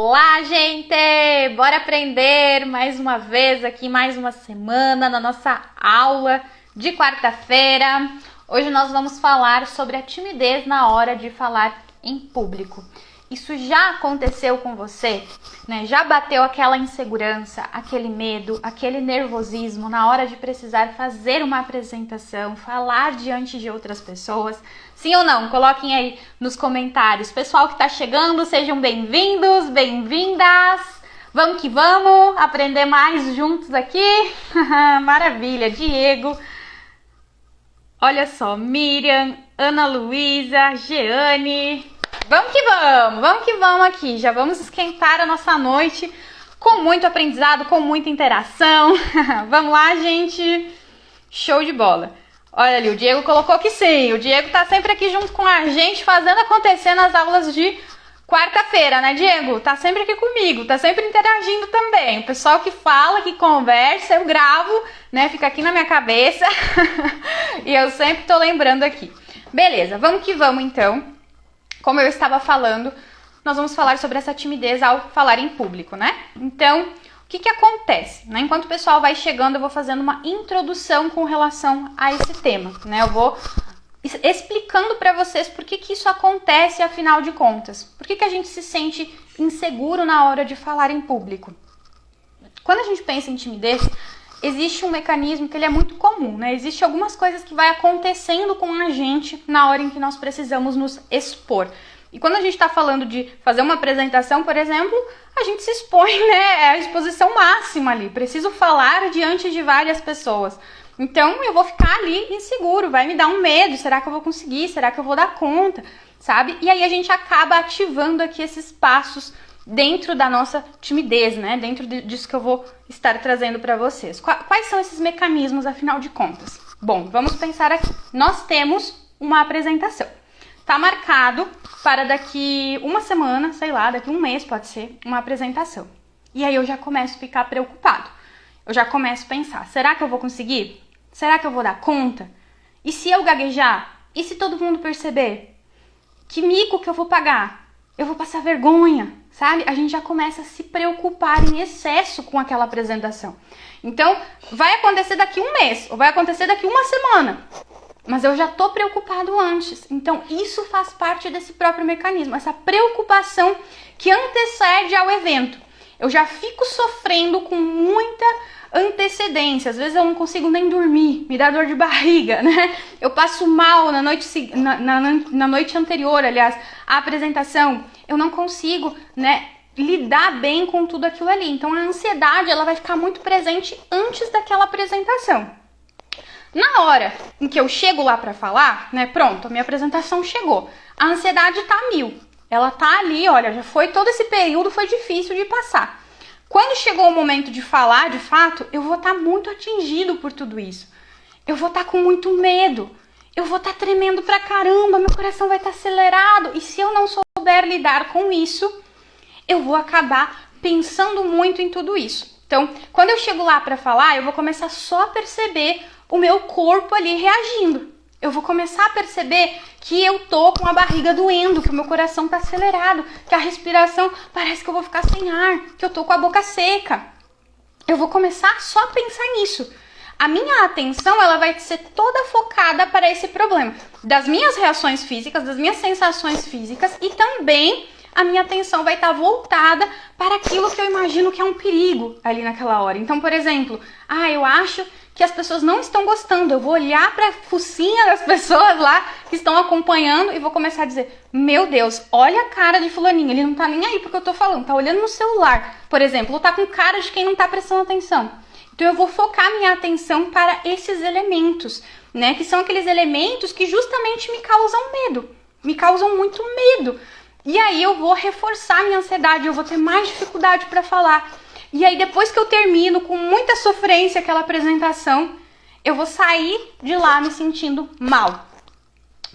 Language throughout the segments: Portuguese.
Olá, gente! Bora aprender mais uma vez aqui, mais uma semana na nossa aula de quarta-feira. Hoje nós vamos falar sobre a timidez na hora de falar em público. Isso já aconteceu com você, né? Já bateu aquela insegurança, aquele medo, aquele nervosismo na hora de precisar fazer uma apresentação, falar diante de outras pessoas? Sim ou não? Coloquem aí nos comentários. Pessoal que está chegando, sejam bem-vindos, bem-vindas. Vamos que vamos aprender mais juntos aqui. Maravilha, Diego. Olha só, Miriam, Ana Luísa, Jeane. Vamos que vamos aqui. Já vamos esquentar a nossa noite com muito aprendizado, com muita interação. Vamos lá, gente. Show de bola. Olha ali, o Diego colocou que sim. O Diego tá sempre aqui junto com a gente, fazendo acontecer nas aulas de quarta-feira, né, Diego? Tá sempre aqui comigo, tá sempre interagindo também. O pessoal que fala, que conversa, eu gravo, né? Fica aqui na minha cabeça. E eu sempre tô lembrando aqui. Beleza, vamos que vamos então. Como eu estava falando, nós vamos falar sobre essa timidez ao falar em público, né? Então, o que acontece? Né? Enquanto o pessoal vai chegando, eu vou fazendo uma introdução com relação a esse tema, né? Eu vou explicando para vocês por que isso acontece, afinal de contas. Por que a gente se sente inseguro na hora de falar em público? Quando a gente pensa em timidez, existe um mecanismo que ele é muito comum, né? Existem algumas coisas que vai acontecendo com a gente na hora em que nós precisamos nos expor. E quando a gente está falando de fazer uma apresentação, por exemplo, a gente se expõe, né? É a exposição máxima ali. Preciso falar diante de várias pessoas. Então, eu vou ficar ali inseguro, vai me dar um medo. Será que eu vou conseguir? Será que eu vou dar conta? Sabe? E aí a gente acaba ativando aqui esses passos dentro da nossa timidez, né? Dentro disso que eu vou estar trazendo para vocês. Quais são esses mecanismos, afinal de contas? Bom, vamos pensar aqui. Nós temos uma apresentação. Tá marcado para daqui uma semana, sei lá, daqui um mês pode ser, uma apresentação. E aí eu já começo a ficar preocupado. Eu já começo a pensar, será que eu vou conseguir? Será que eu vou dar conta? E se eu gaguejar? E se todo mundo perceber? Que mico que eu vou pagar? Eu vou passar vergonha, sabe? A gente já começa a se preocupar em excesso com aquela apresentação. Então, vai acontecer daqui um mês, ou vai acontecer daqui uma semana. Mas eu já tô preocupado antes. Então, isso faz parte desse próprio mecanismo, essa preocupação que antecede ao evento. Eu já fico sofrendo com muita antecedência. Às vezes eu não consigo nem dormir, me dá dor de barriga, né? Eu passo mal na noite anterior, aliás, à apresentação. Eu não consigo, né, lidar bem com tudo aquilo ali. Então a ansiedade, ela vai ficar muito presente antes daquela apresentação. Na hora em que eu chego lá para falar, né, pronto, a minha apresentação chegou. A ansiedade tá a mil. Ela tá ali, olha, já foi todo esse período, foi difícil de passar. Quando chegou o momento de falar, de fato, eu vou estar muito atingido por tudo isso. Eu vou estar com muito medo. Eu vou estar tremendo pra caramba, meu coração vai estar acelerado. E se eu não souber lidar com isso, eu vou acabar pensando muito em tudo isso. Então, quando eu chego lá pra falar, eu vou começar só a perceber o meu corpo ali reagindo. Eu vou começar a perceber que eu tô com a barriga doendo, que o meu coração tá acelerado, que a respiração parece que eu vou ficar sem ar, que eu tô com a boca seca. Eu vou começar só a pensar nisso. A minha atenção, ela vai ser toda focada para esse problema. Das minhas reações físicas, das minhas sensações físicas e também a minha atenção vai estar voltada para aquilo que eu imagino que é um perigo ali naquela hora. Então, por exemplo, eu acho que as pessoas não estão gostando. Eu vou olhar para a focinha das pessoas lá que estão acompanhando e vou começar a dizer, meu Deus, olha a cara de fulaninho, ele não tá nem aí porque eu tô falando, tá olhando no celular, por exemplo, ou tá com cara de quem não tá prestando atenção. Então eu vou focar minha atenção para esses elementos, né, que são aqueles elementos que justamente me causam medo, me causam muito medo. E aí eu vou reforçar minha ansiedade, eu vou ter mais dificuldade para falar. E aí depois que eu termino com muita sofrência aquela apresentação, eu vou sair de lá me sentindo mal.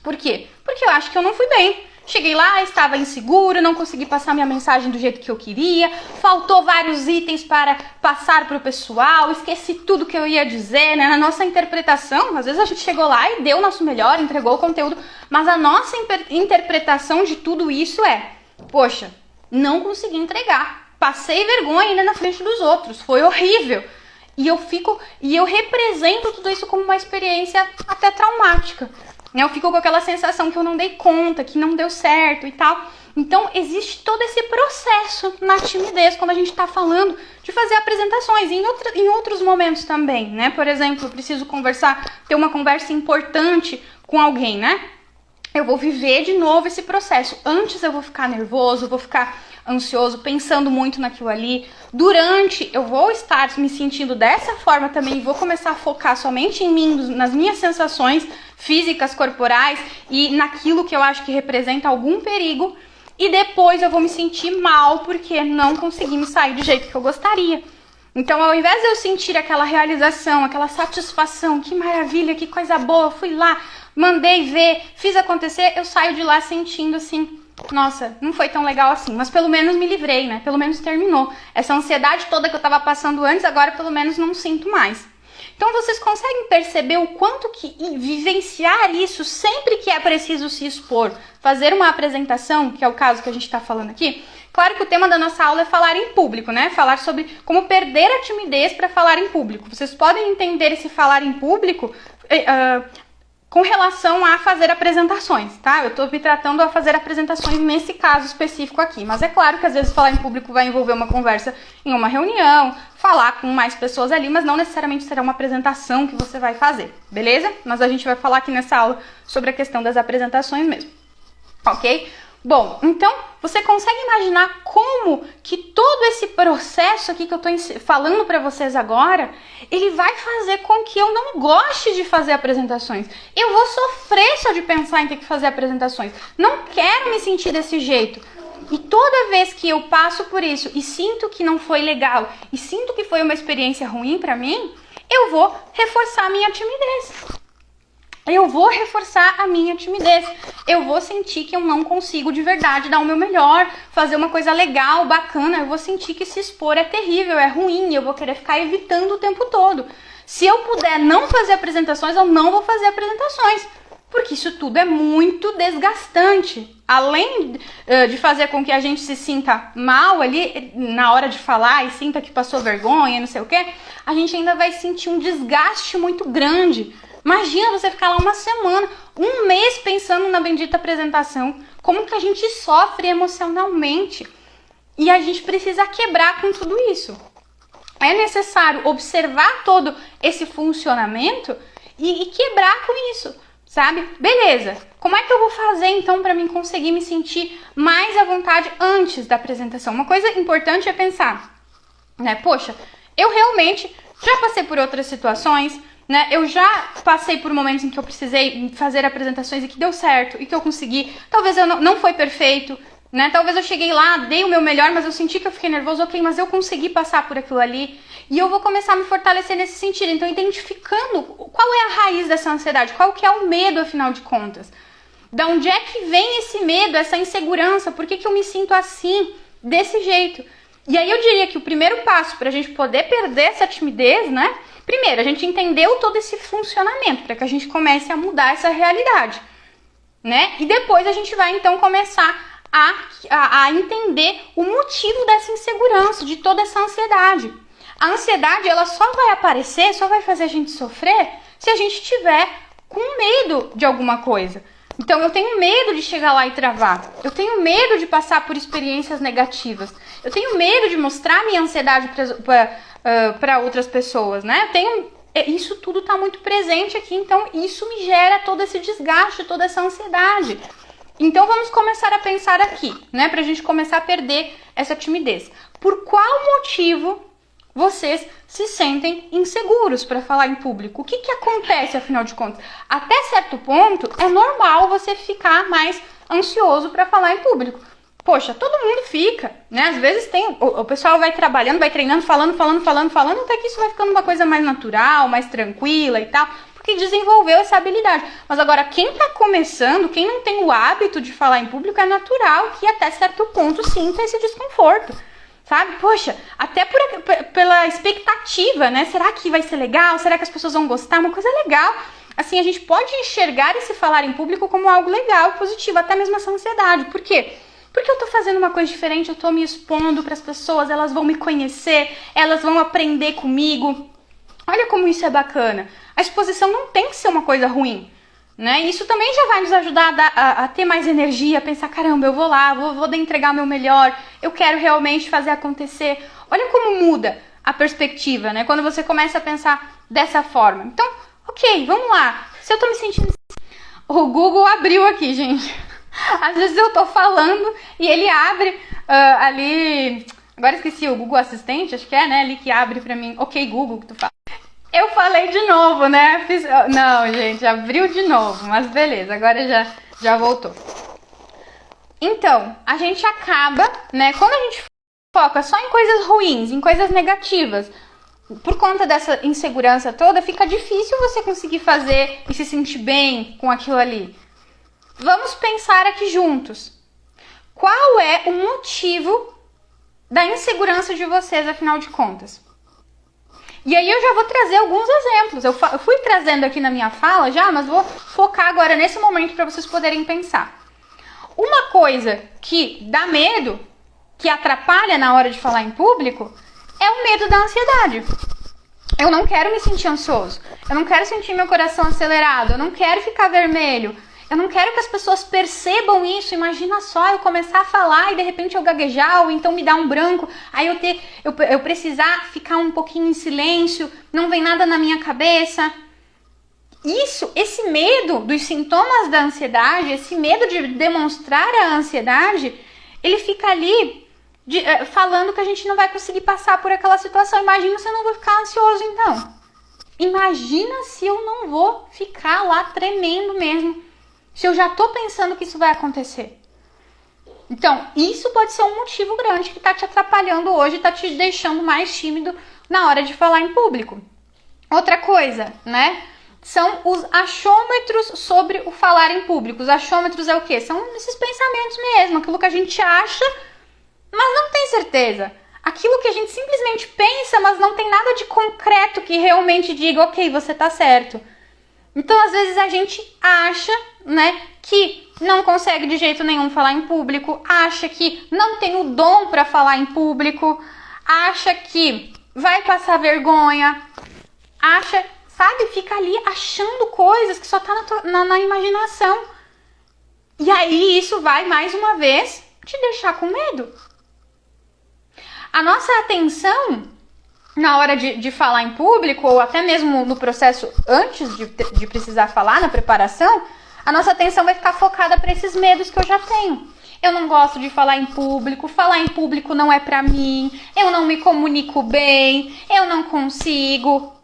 Por quê? Porque eu acho que eu não fui bem. Cheguei lá, estava insegura, não consegui passar minha mensagem do jeito que eu queria, faltou vários itens para passar para o pessoal, esqueci tudo que eu ia dizer, né? Na nossa interpretação, às vezes a gente chegou lá e deu o nosso melhor, entregou o conteúdo, mas a nossa interpretação de tudo isso é, poxa, não consegui entregar. Passei vergonha ainda na frente dos outros, foi horrível. E eu represento tudo isso como uma experiência até traumática. Eu fico com aquela sensação que eu não dei conta, que não deu certo e tal. Então, existe todo esse processo na timidez quando a gente está falando de fazer apresentações. E em outros momentos também, né? Por exemplo, eu preciso ter uma conversa importante com alguém, né? Eu vou viver de novo esse processo. Antes eu vou ficar nervoso, vou ficar ansioso, pensando muito naquilo ali. Durante, eu vou estar me sentindo dessa forma também, vou começar a focar somente em mim, nas minhas sensações físicas, corporais e naquilo que eu acho que representa algum perigo. E depois eu vou me sentir mal porque não consegui me sair do jeito que eu gostaria. Então, ao invés de eu sentir aquela realização, aquela satisfação, que maravilha, que coisa boa, fui lá, mandei ver, fiz acontecer, eu saio de lá sentindo assim, nossa, não foi tão legal assim, mas pelo menos me livrei, né? Pelo menos terminou. Essa ansiedade toda que eu tava passando antes, agora pelo menos não sinto mais. Então vocês conseguem perceber o quanto que vivenciar isso sempre que é preciso se expor, fazer uma apresentação, que é o caso que a gente está falando aqui. Claro que o tema da nossa aula é falar em público, né? Falar sobre como perder a timidez para falar em público. Vocês podem entender esse falar em público com relação a fazer apresentações, tá? Eu tô me tratando a fazer apresentações nesse caso específico aqui, mas é claro que às vezes falar em público vai envolver uma conversa em uma reunião, falar com mais pessoas ali, mas não necessariamente será uma apresentação que você vai fazer, beleza? Mas a gente vai falar aqui nessa aula sobre a questão das apresentações mesmo, ok? Bom, então você consegue imaginar como que todo esse processo aqui que eu tô falando para vocês agora, ele vai fazer com que eu não goste de fazer apresentações. Eu vou sofrer só de pensar em ter que fazer apresentações. Não quero me sentir desse jeito. E toda vez que eu passo por isso e sinto que não foi legal e sinto que foi uma experiência ruim para mim, eu vou reforçar a minha timidez. Eu vou reforçar a minha timidez. Eu vou sentir que eu não consigo de verdade dar o meu melhor, fazer uma coisa legal, bacana. Eu vou sentir que se expor é terrível, é ruim. Eu vou querer ficar evitando o tempo todo. Se eu puder não fazer apresentações, eu não vou fazer apresentações. Porque isso tudo é muito desgastante. Além de fazer com que a gente se sinta mal ali na hora de falar e sinta que passou vergonha, não sei o quê, a gente ainda vai sentir um desgaste muito grande. Imagina você ficar lá uma semana, um mês pensando na bendita apresentação. Como que a gente sofre emocionalmente? E a gente precisa quebrar com tudo isso. É necessário observar todo esse funcionamento e quebrar com isso, sabe? Beleza, como é que eu vou fazer então para mim conseguir me sentir mais à vontade antes da apresentação? Uma coisa importante é pensar, né? Poxa, eu realmente já passei por outras situações, né? Eu já passei por momentos em que eu precisei fazer apresentações e que deu certo e que eu consegui. Talvez eu não foi perfeito, né? Talvez eu cheguei lá, dei o meu melhor, mas eu senti que eu fiquei nervoso, ok, mas eu consegui passar por aquilo ali. E eu vou começar a me fortalecer nesse sentido. Então, identificando qual é a raiz dessa ansiedade, qual que é o medo, afinal de contas. Da onde é que vem esse medo, essa insegurança? Por que que eu me sinto assim, desse jeito? E aí eu diria que o primeiro passo para a gente poder perder essa timidez, né? Primeiro, a gente entendeu todo esse funcionamento, para que a gente comece a mudar essa realidade, né? E depois a gente vai, então, começar a entender o motivo dessa insegurança, de toda essa ansiedade. A ansiedade, ela só vai aparecer, só vai fazer a gente sofrer se a gente tiver com medo de alguma coisa. Então, eu tenho medo de chegar lá e travar. Eu tenho medo de passar por experiências negativas. Eu tenho medo de mostrar minha ansiedade para outras pessoas, né? Isso tudo está muito presente aqui, então isso me gera todo esse desgaste, toda essa ansiedade. Então vamos começar a pensar aqui, né? Pra gente começar a perder essa timidez. Por qual motivo vocês se sentem inseguros para falar em público? O que que acontece, afinal de contas? Até certo ponto, é normal você ficar mais ansioso para falar em público. Poxa, todo mundo fica, né? Às vezes o pessoal vai trabalhando, vai treinando, falando, até que isso vai ficando uma coisa mais natural, mais tranquila e tal, porque desenvolveu essa habilidade. Mas agora, quem tá começando, quem não tem o hábito de falar em público, é natural que até certo ponto sinta esse desconforto, sabe? Poxa, até pela expectativa, né? Será que vai ser legal? Será que as pessoas vão gostar? Uma coisa legal. Assim, a gente pode enxergar esse falar em público como algo legal, positivo, até mesmo essa ansiedade. Por quê? Porque eu tô fazendo uma coisa diferente, eu tô me expondo para as pessoas, elas vão me conhecer, elas vão aprender comigo. Olha como isso é bacana. A exposição não tem que ser uma coisa ruim, né? Isso também já vai nos ajudar a ter mais energia, a pensar, caramba, eu vou lá, vou entregar o meu melhor, eu quero realmente fazer acontecer. Olha como muda a perspectiva, né? Quando você começa a pensar dessa forma. Então, ok, vamos lá. Se eu tô me sentindo... O Google abriu aqui, gente. Às vezes eu tô falando e ele abre ali... Agora esqueci, o Google Assistente, acho que é, né? Ali que abre pra mim. Ok, Google, que tu fala. Eu falei de novo, né? Não, gente, abriu de novo. Mas beleza, agora já voltou. Então, a gente acaba, né? Quando a gente foca só em coisas ruins, em coisas negativas, por conta dessa insegurança toda, fica difícil você conseguir fazer e se sentir bem com aquilo ali. Vamos pensar aqui juntos. Qual é o motivo da insegurança de vocês, afinal de contas? E aí eu já vou trazer alguns exemplos. Eu fui trazendo aqui na minha fala já, mas vou focar agora nesse momento para vocês poderem pensar. Uma coisa que dá medo, que atrapalha na hora de falar em público, é o medo da ansiedade. Eu não quero me sentir ansioso. Eu não quero sentir meu coração acelerado. Eu não quero ficar vermelho. Eu não quero que as pessoas percebam isso. Imagina só eu começar a falar e de repente eu gaguejar ou então me dar um branco. Aí eu precisar ficar um pouquinho em silêncio. Não vem nada na minha cabeça. Esse medo dos sintomas da ansiedade, esse medo de demonstrar a ansiedade, ele fica ali falando que a gente não vai conseguir passar por aquela situação. Imagina se eu não vou ficar ansioso então. Imagina se eu não vou ficar lá tremendo mesmo. Se eu já tô pensando que isso vai acontecer. Então, isso pode ser um motivo grande que tá te atrapalhando hoje, tá te deixando mais tímido na hora de falar em público. Outra coisa, né? São os achômetros sobre o falar em público. Os achômetros é o quê? São esses pensamentos mesmo, aquilo que a gente acha, mas não tem certeza. Aquilo que a gente simplesmente pensa, mas não tem nada de concreto que realmente diga, ok, você tá certo. Então, às vezes, a gente acha, né, que não consegue de jeito nenhum falar em público, acha que não tem o dom para falar em público, acha que vai passar vergonha, acha, sabe, fica ali achando coisas que só tá na imaginação. E aí, isso vai, mais uma vez, te deixar com medo. A nossa atenção na hora de falar em público, ou até mesmo no processo antes de precisar falar, na preparação, a nossa atenção vai ficar focada para esses medos que eu já tenho. Eu não gosto de falar em público não é pra mim, eu não me comunico bem, eu não consigo.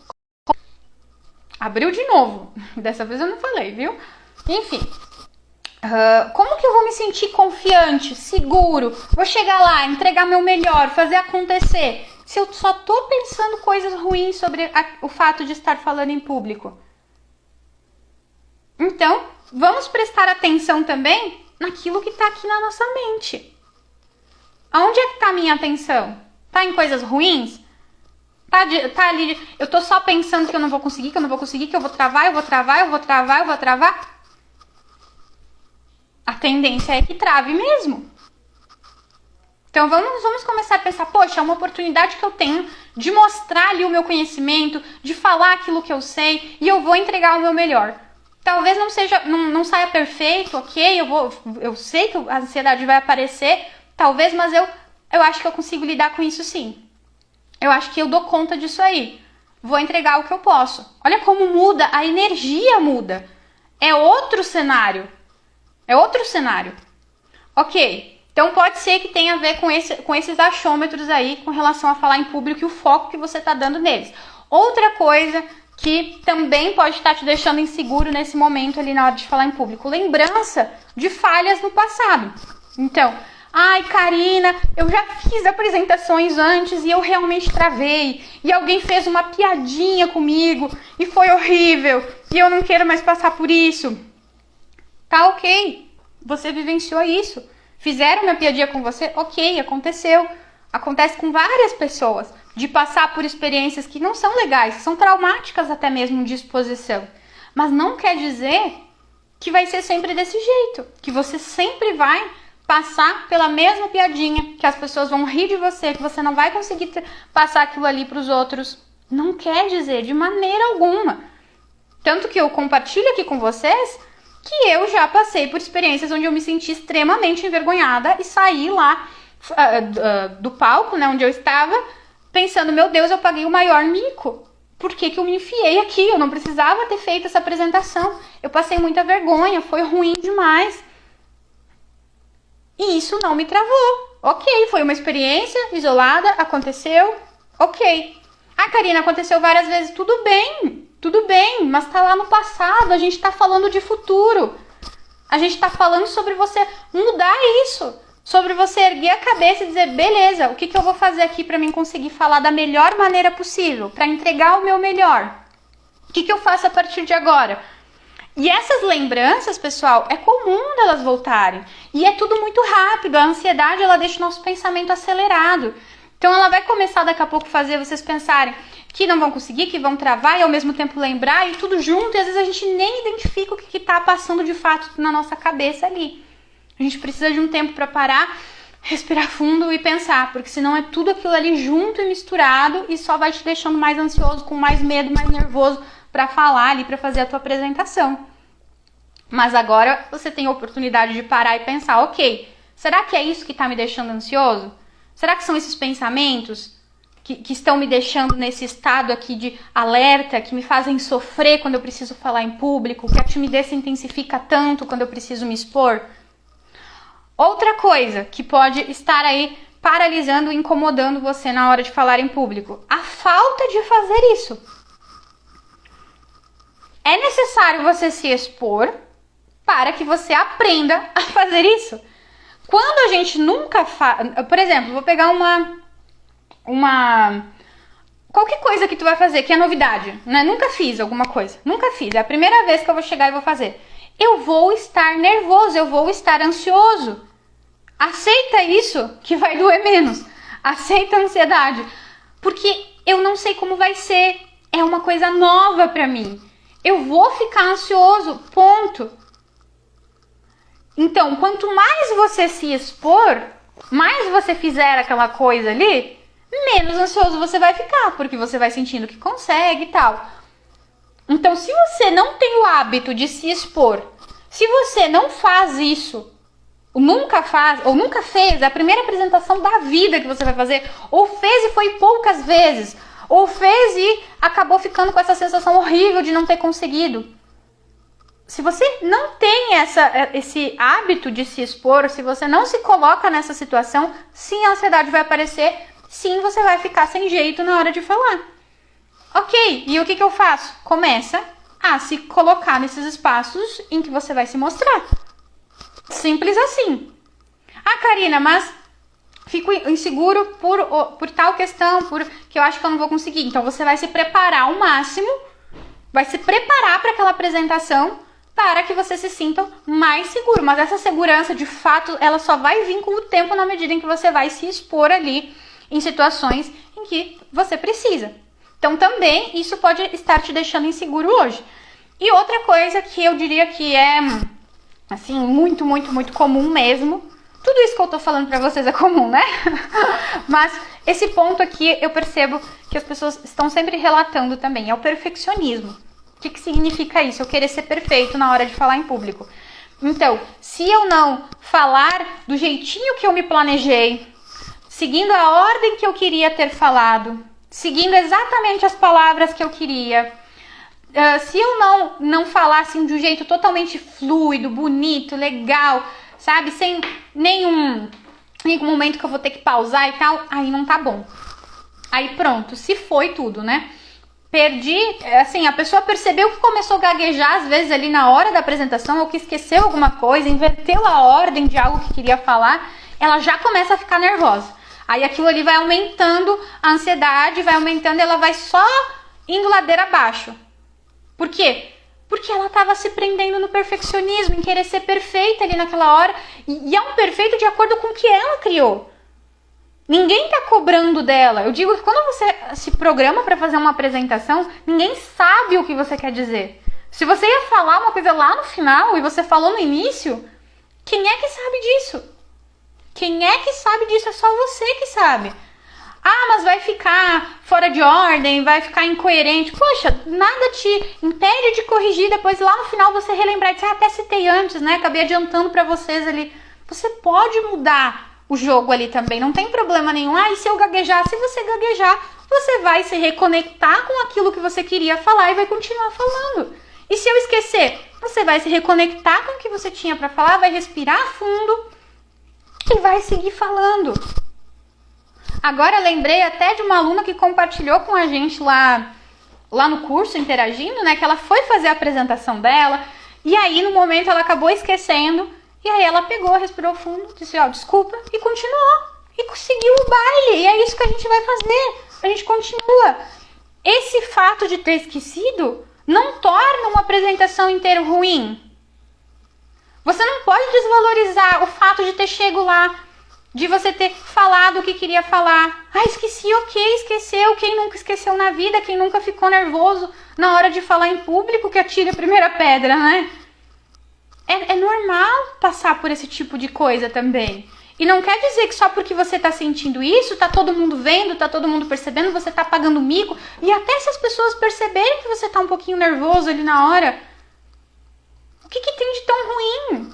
Abriu de novo, dessa vez eu não falei, viu? Enfim, como que eu vou me sentir confiante, seguro, vou chegar lá, entregar meu melhor, fazer acontecer, se eu só tô pensando coisas ruins sobre o fato de estar falando em público? Então, vamos prestar atenção também naquilo que tá aqui na nossa mente. Aonde é que tá a minha atenção? Tá em coisas ruins? Tá ali, eu tô só pensando que eu não vou conseguir, que eu vou travar. A tendência é que trave mesmo. Então vamos começar a pensar, poxa, é uma oportunidade que eu tenho de mostrar ali o meu conhecimento, de falar aquilo que eu sei e eu vou entregar o meu melhor. Talvez não saia perfeito, ok, eu sei que a ansiedade vai aparecer, talvez, mas eu acho que eu consigo lidar com isso sim. Eu acho que eu dou conta disso aí. Vou entregar o que eu posso. Olha como muda, a energia muda. É outro cenário. Ok. Então pode ser que tenha a ver com esses achômetros aí com relação a falar em público e o foco que você está dando neles. Outra coisa que também pode estar te deixando inseguro nesse momento ali na hora de falar em público. Lembrança de falhas no passado. Então, ai, Karina, eu já fiz apresentações antes e eu realmente travei. E alguém fez uma piadinha comigo e foi horrível. E eu não quero mais passar por isso. Tá ok, você vivenciou isso. Fizeram uma piadinha com você? Ok, aconteceu. Acontece com várias pessoas. De passar por experiências que não são legais, são traumáticas até mesmo de exposição. Mas não quer dizer que vai ser sempre desse jeito. Que você sempre vai passar pela mesma piadinha, que as pessoas vão rir de você, que você não vai conseguir passar aquilo ali para os outros. Não quer dizer de maneira alguma. Tanto que eu compartilho aqui com vocês que eu já passei por experiências onde eu me senti extremamente envergonhada e saí lá do palco, né, onde eu estava, pensando, meu Deus, eu paguei o maior mico. Por que eu me enfiei aqui? Eu não precisava ter feito essa apresentação. Eu passei muita vergonha, foi ruim demais. E isso não me travou. Ok, foi uma experiência isolada, aconteceu, ok. Ah, Karina, aconteceu várias vezes, tudo bem, mas tá lá no passado, a gente tá falando de futuro. A gente tá falando sobre você mudar isso, sobre você erguer a cabeça e dizer, beleza, o que eu vou fazer aqui para mim conseguir falar da melhor maneira possível, para entregar o meu melhor? O que eu faço a partir de agora? E essas lembranças, pessoal, é comum delas voltarem. E é tudo muito rápido. A ansiedade, ela deixa o nosso pensamento acelerado. Então, ela vai começar daqui a pouco fazer vocês pensarem que não vão conseguir, que vão travar e ao mesmo tempo lembrar e tudo junto. E às vezes a gente nem identifica o que está passando de fato na nossa cabeça ali. A gente precisa de um tempo para parar, respirar fundo e pensar. Porque senão é tudo aquilo ali junto e misturado e só vai te deixando mais ansioso, com mais medo, mais nervoso para falar ali, para fazer a tua apresentação. Mas agora você tem a oportunidade de parar e pensar, ok, será que é isso que está me deixando ansioso? Será que são esses pensamentos que estão me deixando nesse estado aqui de alerta, que me fazem sofrer quando eu preciso falar em público, que a timidez se intensifica tanto quando eu preciso me expor? Outra coisa que pode estar aí paralisando e incomodando você na hora de falar em público, a falta de fazer isso. É necessário você se expor para que você aprenda a fazer isso. Quando a gente nunca faz... Por exemplo, vou pegar qualquer coisa que tu vai fazer, que é novidade, né? Nunca fiz alguma coisa, nunca fiz. É a primeira vez que eu vou chegar e vou fazer. Eu vou estar nervoso, eu vou estar ansioso. Aceita isso, que vai doer menos. Aceita a ansiedade. Porque eu não sei como vai ser. É uma coisa nova pra mim. Eu vou ficar ansioso, ponto. Então, quanto mais você se expor, mais você fizer aquela coisa ali, menos ansioso você vai ficar, porque você vai sentindo que consegue e tal. Então, se você não tem o hábito de se expor, se você não faz isso, nunca fez, é a primeira apresentação da vida que você vai fazer, ou fez e foi poucas vezes, ou fez e acabou ficando com essa sensação horrível de não ter conseguido. Se você não tem esse hábito de se expor, se você não se coloca nessa situação, sim, a ansiedade vai aparecer, sim, você vai ficar sem jeito na hora de falar. Ok, e o que eu faço? Começa a se colocar nesses espaços em que você vai se mostrar. Simples assim. Ah, Karina, mas fico inseguro por tal questão, que eu acho que eu não vou conseguir. Então você vai se preparar ao máximo, vai se preparar para aquela apresentação para que você se sinta mais seguro. Mas essa segurança, de fato, ela só vai vir com o tempo na medida em que você vai se expor ali em situações em que você precisa. Então também isso pode estar te deixando inseguro hoje. E outra coisa que eu diria que é assim, muito, muito, muito comum mesmo. Tudo isso que eu tô falando pra vocês é comum, né? Mas esse ponto aqui eu percebo que as pessoas estão sempre relatando também. É o perfeccionismo. O que significa isso? Eu querer ser perfeito na hora de falar em público. Então, se eu não falar do jeitinho que eu me planejei, seguindo a ordem que eu queria ter falado, seguindo exatamente as palavras que eu queria, se eu não falar assim de um jeito totalmente fluido, bonito, legal, sabe? Sem nenhum momento que eu vou ter que pausar e tal, aí não tá bom. Aí pronto, se foi tudo, né? Perdi, assim, a pessoa percebeu que começou a gaguejar às vezes ali na hora da apresentação, ou que esqueceu alguma coisa, inverteu a ordem de algo que queria falar, ela já começa a ficar nervosa. Aí aquilo ali vai aumentando a ansiedade, vai aumentando, ela vai só indo ladeira abaixo. Por quê? Porque ela estava se prendendo no perfeccionismo, em querer ser perfeita ali naquela hora, e é um perfeito de acordo com o que ela criou. Ninguém está cobrando dela. Eu digo que quando você se programa para fazer uma apresentação, ninguém sabe o que você quer dizer. Se você ia falar uma coisa lá no final e você falou no início, quem é que sabe disso? Quem é que sabe disso? É só você que sabe. Ah, mas vai ficar fora de ordem, vai ficar incoerente. Poxa, nada te impede de corrigir depois lá no final você relembrar. Até citei antes, né? Acabei adiantando para vocês ali. Você pode mudar o jogo ali também, não tem problema nenhum. Ah, e se eu gaguejar? Se você gaguejar, você vai se reconectar com aquilo que você queria falar e vai continuar falando. E se eu esquecer? Você vai se reconectar com o que você tinha para falar, vai respirar fundo e vai seguir falando. Agora lembrei até de uma aluna que compartilhou com a gente lá no curso, interagindo, né? Que ela foi fazer a apresentação dela e aí no momento ela acabou esquecendo e aí ela pegou, respirou fundo, disse, desculpa e continuou. E seguiu o baile. E é isso que a gente vai fazer. A gente continua. Esse fato de ter esquecido não torna uma apresentação inteira ruim. Você não pode desvalorizar o fato de ter chego lá, de você ter falado o que queria falar. Ah, esqueci, ok, esqueceu. Quem nunca esqueceu na vida? Quem nunca ficou nervoso na hora de falar em público que atire a primeira pedra, né? É normal passar por esse tipo de coisa também. E não quer dizer que só porque você tá sentindo isso, tá todo mundo vendo, tá todo mundo percebendo, você tá pagando mico. E até se as pessoas perceberem que você tá um pouquinho nervoso ali na hora, o que tem de tão ruim?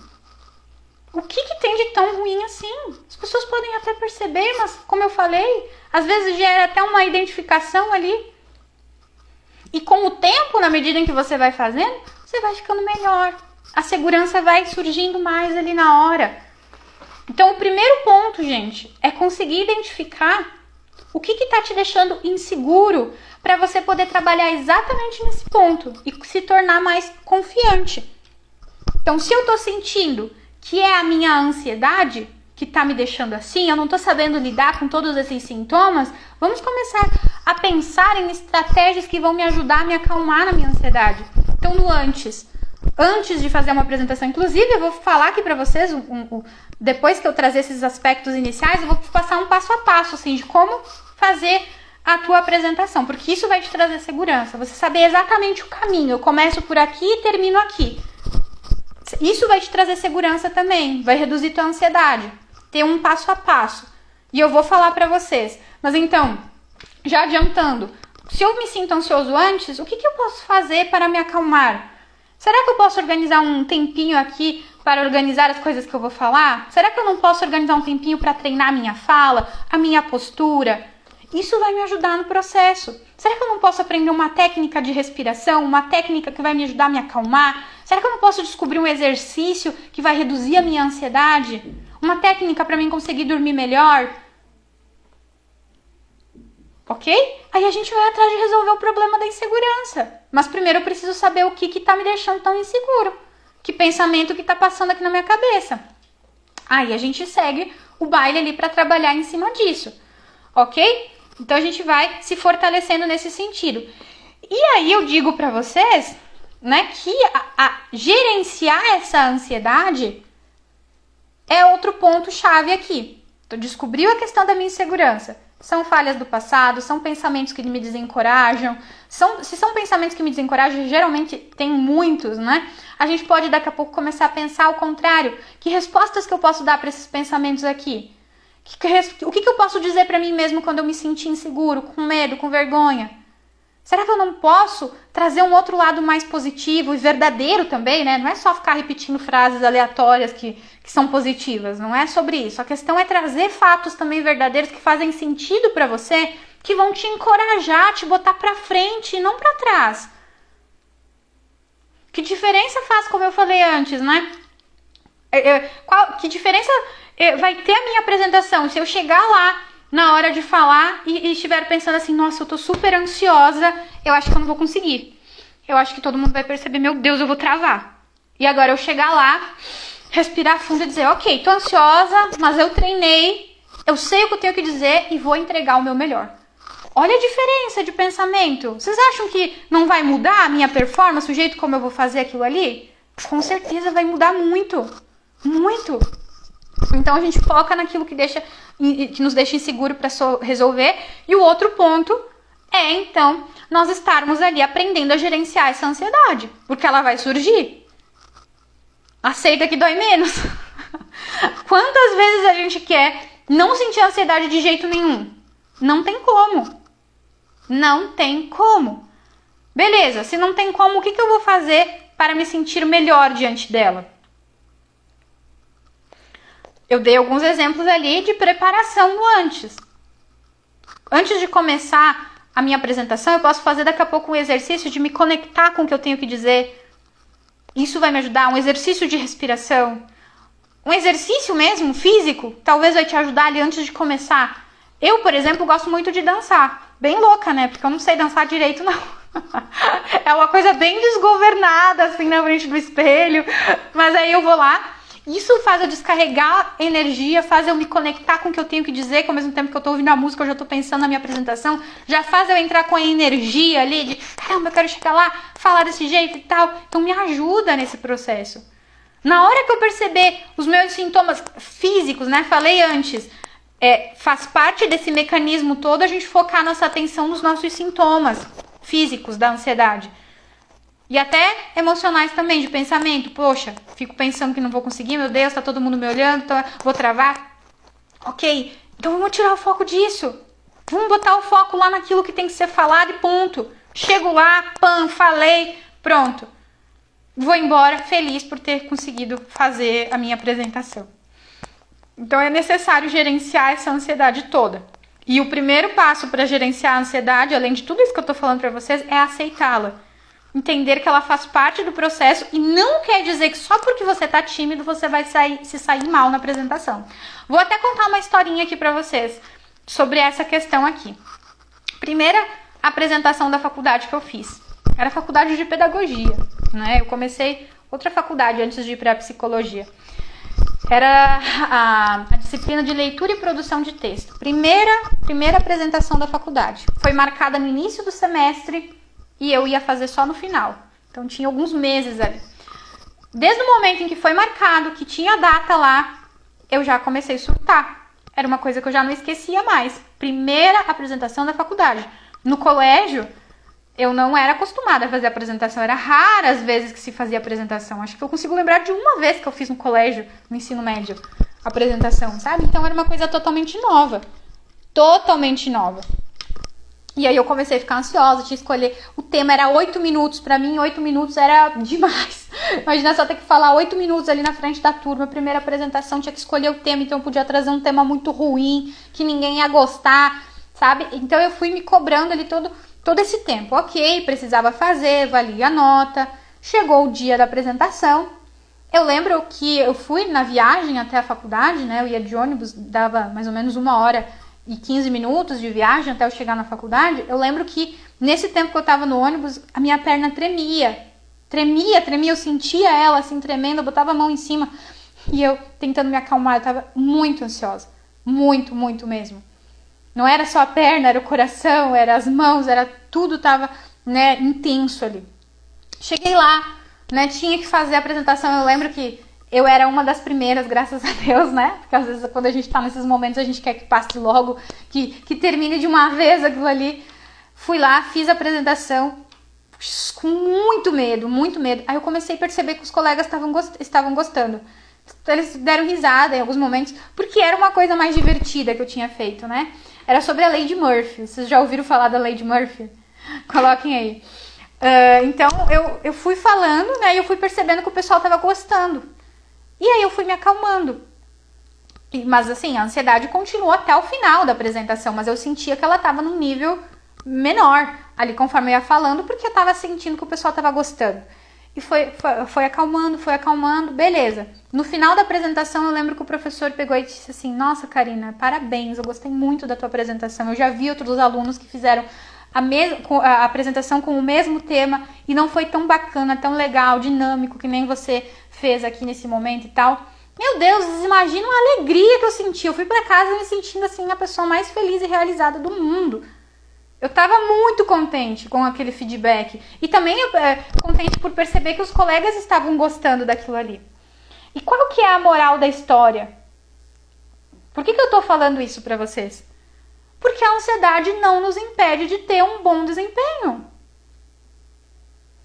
O que tem de tão ruim assim? As pessoas podem até perceber, mas como eu falei, às vezes gera até uma identificação ali. E com o tempo, na medida em que você vai fazendo, você vai ficando melhor. A segurança vai surgindo mais ali na hora. Então, o primeiro ponto, gente, é conseguir identificar o que está te deixando inseguro para você poder trabalhar exatamente nesse ponto e se tornar mais confiante. Então, se eu estou sentindo que é a minha ansiedade que está me deixando assim, eu não estou sabendo lidar com todos esses sintomas, vamos começar a pensar em estratégias que vão me ajudar a me acalmar na minha ansiedade. Então, no antes de fazer uma apresentação, inclusive eu vou falar aqui para vocês, depois que eu trazer esses aspectos iniciais, eu vou passar um passo a passo, assim, de como fazer a tua apresentação, porque isso vai te trazer segurança, você saber exatamente o caminho, eu começo por aqui e termino aqui. Isso vai te trazer segurança também, vai reduzir tua ansiedade, ter um passo a passo, e eu vou falar para vocês. Mas então, já adiantando, se eu me sinto ansioso antes, o que eu posso fazer para me acalmar? Será que eu posso organizar um tempinho aqui para organizar as coisas que eu vou falar? Será que eu não posso organizar um tempinho para treinar a minha fala, a minha postura? Isso vai me ajudar no processo. Será que eu não posso aprender uma técnica de respiração, uma técnica que vai me ajudar a me acalmar? Será que eu não posso descobrir um exercício que vai reduzir a minha ansiedade? Uma técnica para mim conseguir dormir melhor? Ok? Aí a gente vai atrás de resolver o problema da insegurança. Mas primeiro eu preciso saber o que tá me deixando tão inseguro. Que pensamento que tá passando aqui na minha cabeça. Aí a gente segue o baile ali para trabalhar em cima disso. Ok? Então a gente vai se fortalecendo nesse sentido. E aí eu digo para vocês, né, que gerenciar essa ansiedade é outro ponto chave aqui. Então descobriu a questão da minha insegurança. São falhas do passado, são pensamentos que me desencorajam. Se são pensamentos que me desencorajam, geralmente tem muitos, né? A gente pode daqui a pouco começar a pensar ao contrário. Que respostas que eu posso dar para esses pensamentos aqui? O que eu posso dizer para mim mesmo quando eu me sentir inseguro, com medo, com vergonha? Será que eu não posso trazer um outro lado mais positivo e verdadeiro também, né? Não é só ficar repetindo frases aleatórias que são positivas, não é sobre isso. A questão é trazer fatos também verdadeiros que fazem sentido para você, que vão te encorajar, te botar para frente e não para trás. Que diferença faz, como eu falei antes, né? Que diferença vai ter a minha apresentação se eu chegar lá na hora de falar e estiver pensando assim, nossa, eu tô super ansiosa, eu acho que eu não vou conseguir. Eu acho que todo mundo vai perceber, meu Deus, eu vou travar. E agora eu chegar lá, respirar fundo e dizer, ok, tô ansiosa, mas eu treinei, eu sei o que eu tenho que dizer e vou entregar o meu melhor. Olha a diferença de pensamento. Vocês acham que não vai mudar a minha performance, o jeito como eu vou fazer aquilo ali? Com certeza vai mudar muito. Muito. Então a gente foca naquilo que nos deixa inseguro para resolver. E o outro ponto é, então, nós estarmos ali aprendendo a gerenciar essa ansiedade. Porque ela vai surgir. Aceita que dói menos. Quantas vezes a gente quer não sentir ansiedade de jeito nenhum? Não tem como. Não tem como. Beleza, se não tem como, o que eu vou fazer para me sentir melhor diante dela? Eu dei alguns exemplos ali de preparação no antes. Antes de começar a minha apresentação, eu posso fazer daqui a pouco um exercício de me conectar com o que eu tenho que dizer. Isso vai me ajudar. Um exercício de respiração. Um exercício mesmo, físico, talvez vai te ajudar ali antes de começar. Eu, por exemplo, gosto muito de dançar. Bem louca, né? Porque eu não sei dançar direito, não. É uma coisa bem desgovernada, assim, na frente do espelho. Mas aí eu vou lá. Isso faz eu descarregar energia, faz eu me conectar com o que eu tenho que dizer, que ao mesmo tempo que eu tô ouvindo a música, eu já tô pensando na minha apresentação, já faz eu entrar com a energia ali de, caramba, eu quero chegar lá, falar desse jeito e tal. Então me ajuda nesse processo. Na hora que eu perceber os meus sintomas físicos, né, falei antes, faz parte desse mecanismo todo a gente focar nossa atenção nos nossos sintomas físicos da ansiedade. E até emocionais também, de pensamento. Poxa, fico pensando que não vou conseguir, meu Deus, tá todo mundo me olhando, vou travar. Ok, então vamos tirar o foco disso. Vamos botar o foco lá naquilo que tem que ser falado e ponto. Chego lá, falei, pronto. Vou embora feliz por ter conseguido fazer a minha apresentação. Então é necessário gerenciar essa ansiedade toda. E o primeiro passo para gerenciar a ansiedade, além de tudo isso que eu tô falando para vocês, é aceitá-la. Entender que ela faz parte do processo e não quer dizer que só porque você tá tímido você vai se sair mal na apresentação. Vou até contar uma historinha aqui pra vocês sobre essa questão aqui. Primeira apresentação da faculdade que eu fiz. Era faculdade de pedagogia, né? Eu comecei outra faculdade antes de ir pra psicologia. Era a disciplina de leitura e produção de texto. Primeira apresentação da faculdade. Foi marcada no início do semestre e eu ia fazer só no final. Então tinha alguns meses ali. Desde o momento em que foi marcado, que tinha a data lá, eu já comecei a surtar. Era uma coisa que eu já não esquecia mais. Primeira apresentação da faculdade. No colégio, eu não era acostumada a fazer apresentação. Era raras vezes que se fazia apresentação. Acho que eu consigo lembrar de uma vez que eu fiz no colégio, no ensino médio, apresentação, sabe? Então era uma coisa totalmente nova. Totalmente nova. E aí eu comecei a ficar ansiosa, tinha que escolher. O tema era 8 minutos. Pra mim, 8 minutos era demais. Imagina só ter que falar 8 minutos ali na frente da turma. Primeira apresentação, tinha que escolher o tema. Então eu podia trazer um tema muito ruim, que ninguém ia gostar, sabe? Então eu fui me cobrando ali todo esse tempo. Ok, precisava fazer, valia a nota. Chegou o dia da apresentação. Eu lembro que eu fui na viagem até a faculdade, né? Eu ia de ônibus, dava mais ou menos 1h15 minutos de viagem até eu chegar na faculdade. Eu lembro que nesse tempo que eu tava no ônibus, a minha perna tremia. Tremia, eu sentia ela assim tremendo, eu botava a mão em cima e eu tentando me acalmar. Eu tava muito ansiosa. Muito, muito mesmo. Não era só a perna, era o coração, era as mãos, era tudo tava, né, intenso ali. Cheguei lá, né, tinha que fazer a apresentação. Eu lembro que eu era uma das primeiras, graças a Deus, né? Porque às vezes quando a gente tá nesses momentos a gente quer que passe logo, que termine de uma vez aquilo ali. Fui lá, fiz a apresentação com muito medo, muito medo. Aí eu comecei a perceber que os colegas estavam gostando. Eles deram risada em alguns momentos, porque era uma coisa mais divertida que eu tinha feito, né? Era sobre a Lei de Murphy. Vocês já ouviram falar da Lei de Murphy? Coloquem aí. Então eu fui falando, né? E eu fui percebendo que o pessoal estava gostando. E aí eu fui me acalmando. Mas assim, a ansiedade continuou até o final da apresentação, mas eu sentia que ela estava num nível menor ali conforme eu ia falando, porque eu estava sentindo que o pessoal estava gostando. E foi acalmando, beleza. No final da apresentação eu lembro que o professor pegou e disse assim: nossa, Karina, parabéns, eu gostei muito da tua apresentação. Eu já vi outros alunos que fizeram a apresentação com o mesmo tema e não foi tão bacana, tão legal, dinâmico que nem você fez aqui nesse momento e tal. Meu Deus, vocês imaginam a alegria que eu senti. Eu fui pra casa me sentindo assim a pessoa mais feliz e realizada do mundo. Eu tava muito contente com aquele feedback. E também contente por perceber que os colegas estavam gostando daquilo ali. E qual que é a moral da história? Por que eu tô falando isso pra vocês? Porque a ansiedade não nos impede de ter um bom desempenho.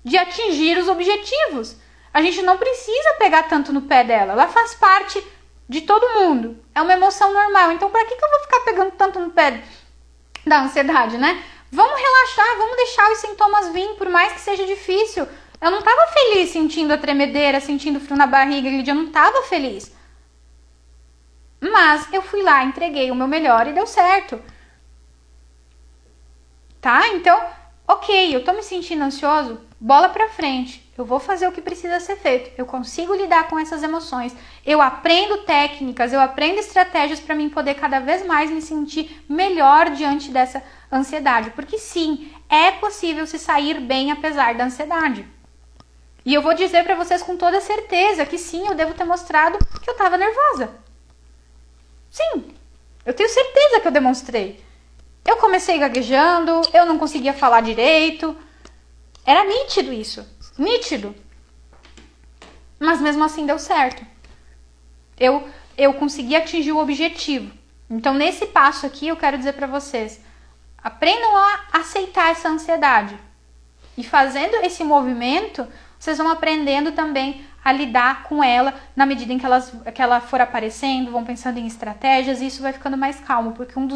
De atingir os objetivos. A gente não precisa pegar tanto no pé dela. Ela faz parte de todo mundo. É uma emoção normal. Então, pra que eu vou ficar pegando tanto no pé da ansiedade, né? Vamos relaxar, vamos deixar os sintomas vir, por mais que seja difícil. Eu não tava feliz sentindo a tremedeira, sentindo frio na barriga, aquele dia eu não tava feliz. Mas eu fui lá, entreguei o meu melhor e deu certo. Tá? Então, ok, eu tô me sentindo ansioso, bola pra frente. Eu vou fazer o que precisa ser feito. Eu consigo lidar com essas emoções. Eu aprendo técnicas, eu aprendo estratégias para mim poder cada vez mais me sentir melhor diante dessa ansiedade. Porque sim, é possível se sair bem apesar da ansiedade. E eu vou dizer para vocês com toda certeza que sim, eu devo ter mostrado que eu tava nervosa. Sim, eu tenho certeza que eu demonstrei. Eu comecei gaguejando, eu não conseguia falar direito. Era nítido isso. Nítido. Mas mesmo assim deu certo. Eu consegui atingir o objetivo. Então, nesse passo aqui, eu quero dizer para vocês, aprendam a aceitar essa ansiedade. E fazendo esse movimento, vocês vão aprendendo também a lidar com ela na medida em que ela for aparecendo, vão pensando em estratégias e isso vai ficando mais calmo, porque um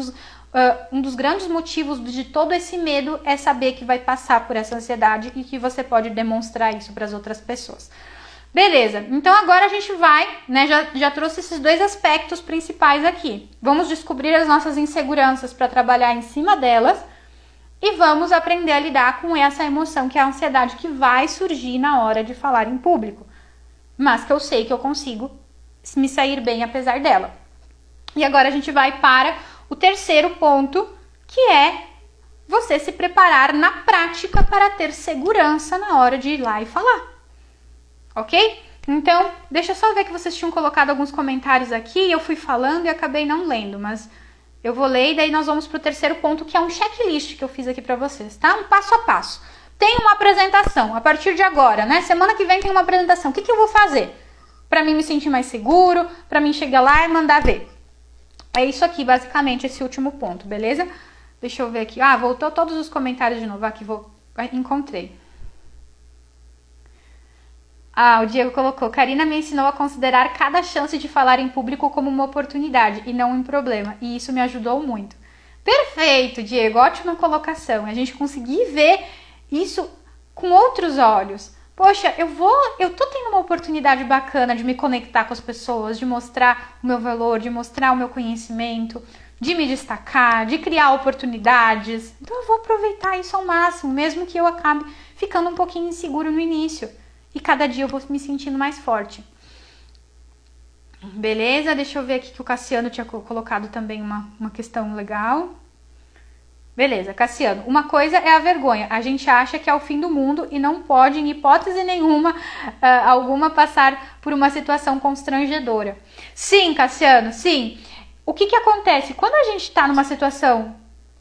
dos grandes motivos de todo esse medo é saber que vai passar por essa ansiedade e que você pode demonstrar isso para as outras pessoas. Beleza, então agora a gente vai, né, já trouxe esses dois aspectos principais aqui. Vamos descobrir as nossas inseguranças para trabalhar em cima delas e vamos aprender a lidar com essa emoção que é a ansiedade que vai surgir na hora de falar em público. Mas que eu sei que eu consigo me sair bem apesar dela. E agora a gente vai para o terceiro ponto, que é você se preparar na prática para ter segurança na hora de ir lá e falar. Ok? Então, deixa eu só ver que vocês tinham colocado alguns comentários aqui, eu fui falando e acabei não lendo, mas eu vou ler e daí nós vamos para o terceiro ponto, que é um checklist que eu fiz aqui para vocês, tá? Um passo a passo. Tem uma apresentação, a partir de agora, né? Semana que vem tem uma apresentação. O que eu vou fazer? Para mim me sentir mais seguro, para mim chegar lá e mandar ver. É isso aqui, basicamente, esse último ponto, beleza? Deixa eu ver aqui. Ah, voltou todos os comentários de novo. Aqui, encontrei. Ah, o Diego colocou. Karina me ensinou a considerar cada chance de falar em público como uma oportunidade e não um problema. E isso me ajudou muito. Perfeito, Diego. Ótima colocação. A gente conseguir ver isso com outros olhos. Poxa, eu tô tendo uma oportunidade bacana de me conectar com as pessoas, de mostrar o meu valor, de mostrar o meu conhecimento, de me destacar, de criar oportunidades. Então eu vou aproveitar isso ao máximo, mesmo que eu acabe ficando um pouquinho inseguro no início. E cada dia eu vou me sentindo mais forte. Beleza? Deixa eu ver aqui que o Cassiano tinha colocado também uma questão legal. Beleza, Cassiano. Uma coisa é a vergonha. A gente acha que é o fim do mundo e não pode, em hipótese nenhuma, alguma, passar por uma situação constrangedora. Sim, Cassiano, sim. O que acontece? Quando a gente está numa situação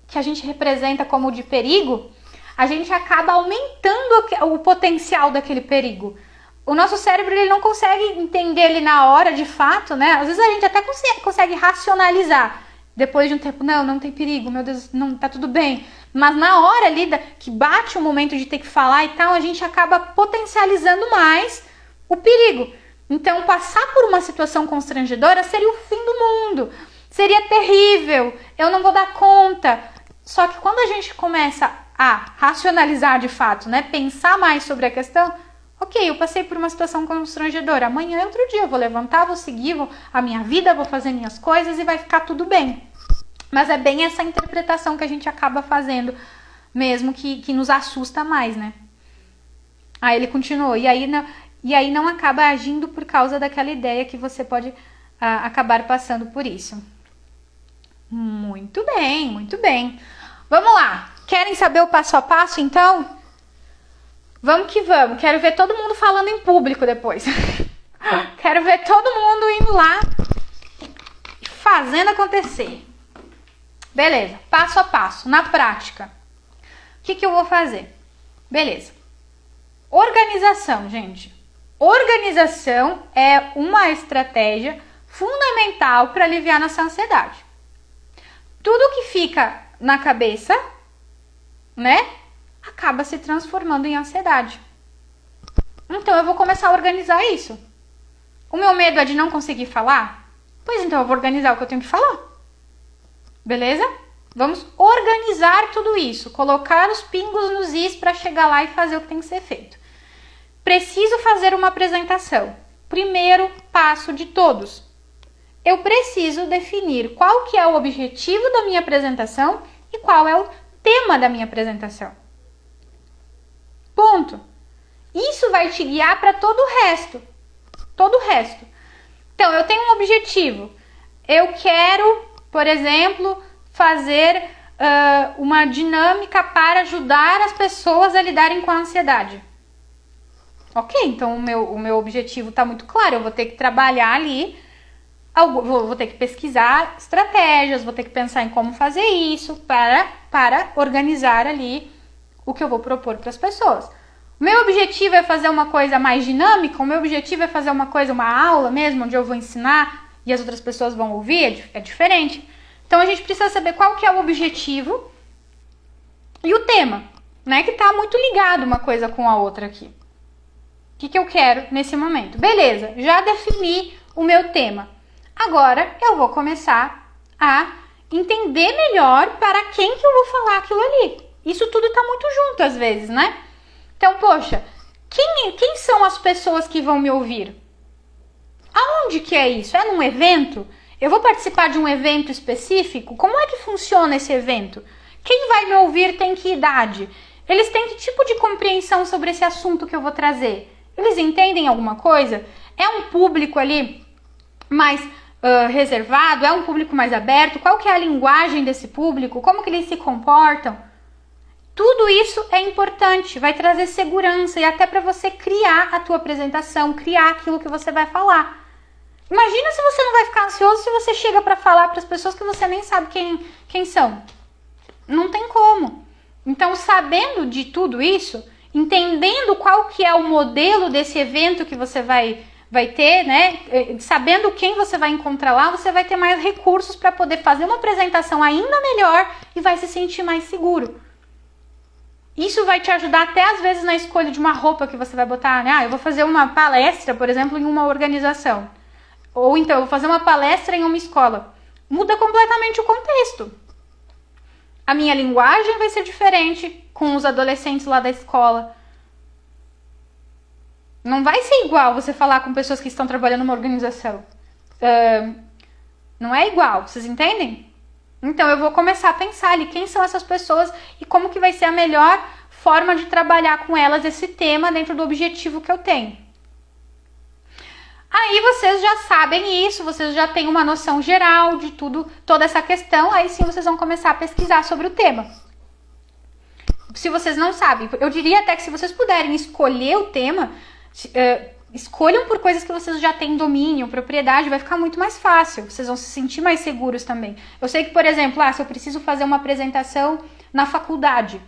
que a gente representa como de perigo, a gente acaba aumentando o potencial daquele perigo. O nosso cérebro ele não consegue entender ele na hora, de fato, né? Às vezes a gente até consegue racionalizar. Depois de um tempo, não tem perigo, meu Deus, não, tá tudo bem. Mas na hora ali que bate o momento de ter que falar e tal, a gente acaba potencializando mais o perigo. Então, passar por uma situação constrangedora seria o fim do mundo. Seria terrível, eu não vou dar conta. Só que quando a gente começa a racionalizar de fato, né, pensar mais sobre a questão, ok, eu passei por uma situação constrangedora, amanhã é outro dia, eu vou levantar, vou seguir a minha vida, vou fazer minhas coisas e vai ficar tudo bem. Mas é bem essa interpretação que a gente acaba fazendo, mesmo que nos assusta mais, né? Aí ele continuou, e aí não acaba agindo por causa daquela ideia que você pode acabar passando por isso. Muito bem, muito bem. Vamos lá, querem saber o passo a passo então? Vamos que vamos, quero ver todo mundo falando em público depois. Quero ver todo mundo indo lá e fazendo acontecer. Beleza, passo a passo, na prática. O que eu vou fazer? Beleza. Organização, gente. Organização é uma estratégia fundamental para aliviar nossa ansiedade. Tudo que fica na cabeça, né, acaba se transformando em ansiedade. Então eu vou começar a organizar isso. O meu medo é de não conseguir falar? Pois então, eu vou organizar o que eu tenho que falar. Beleza? Vamos organizar tudo isso, colocar os pingos nos is para chegar lá e fazer o que tem que ser feito. Preciso fazer uma apresentação. Primeiro passo de todos. Eu preciso definir qual que é o objetivo da minha apresentação e qual é o tema da minha apresentação. Ponto. Isso vai te guiar para todo o resto. Todo o resto. Então, eu tenho um objetivo. Eu quero, por exemplo, fazer uma dinâmica para ajudar as pessoas a lidarem com a ansiedade. Ok, então o meu objetivo está muito claro. Eu vou ter que trabalhar ali, vou ter que pesquisar estratégias, vou ter que pensar em como fazer isso para organizar ali o que eu vou propor para as pessoas. O meu objetivo é fazer uma coisa mais dinâmica, o meu objetivo é fazer uma aula mesmo, onde eu vou ensinar e as outras pessoas vão ouvir, é diferente. Então a gente precisa saber qual que é o objetivo e o tema, né? Que está muito ligado uma coisa com a outra aqui. O que eu quero nesse momento? Beleza, já defini o meu tema. Agora eu vou começar a entender melhor para quem que eu vou falar aquilo ali. Isso tudo está muito junto às vezes, né? Então, poxa, quem são as pessoas que vão me ouvir? Aonde que é isso? É num evento? Eu vou participar de um evento específico? Como é que funciona esse evento? Quem vai me ouvir tem que idade? Eles têm que tipo de compreensão sobre esse assunto que eu vou trazer? Eles entendem alguma coisa? É um público ali mais reservado? É um público mais aberto? Qual que é a linguagem desse público? Como que eles se comportam? Tudo isso é importante, vai trazer segurança e até para você criar a tua apresentação, criar aquilo que você vai falar. Imagina se você não vai ficar ansioso se você chega para falar para as pessoas que você nem sabe quem são. Não tem como. Então, sabendo de tudo isso, entendendo qual que é o modelo desse evento que você vai ter, né? Sabendo quem você vai encontrar lá, você vai ter mais recursos para poder fazer uma apresentação ainda melhor e vai se sentir mais seguro. Isso vai te ajudar até às vezes na escolha de uma roupa que você vai botar, né? Eu vou fazer uma palestra, por exemplo, em uma organização. Ou então, eu vou fazer uma palestra em uma escola. Muda completamente o contexto. A minha linguagem vai ser diferente com os adolescentes lá da escola. Não vai ser igual você falar com pessoas que estão trabalhando numa organização. Não é igual, vocês entendem? Então, eu vou começar a pensar ali quem são essas pessoas e como que vai ser a melhor forma de trabalhar com elas esse tema dentro do objetivo que eu tenho. Aí vocês já sabem isso, vocês já têm uma noção geral de tudo, toda essa questão, aí sim vocês vão começar a pesquisar sobre o tema. Se vocês não sabem, eu diria até que se vocês puderem escolher o tema, escolham por coisas que vocês já têm domínio, propriedade, vai ficar muito mais fácil. Vocês vão se sentir mais seguros também. Eu sei que, por exemplo, se eu preciso fazer uma apresentação na faculdade,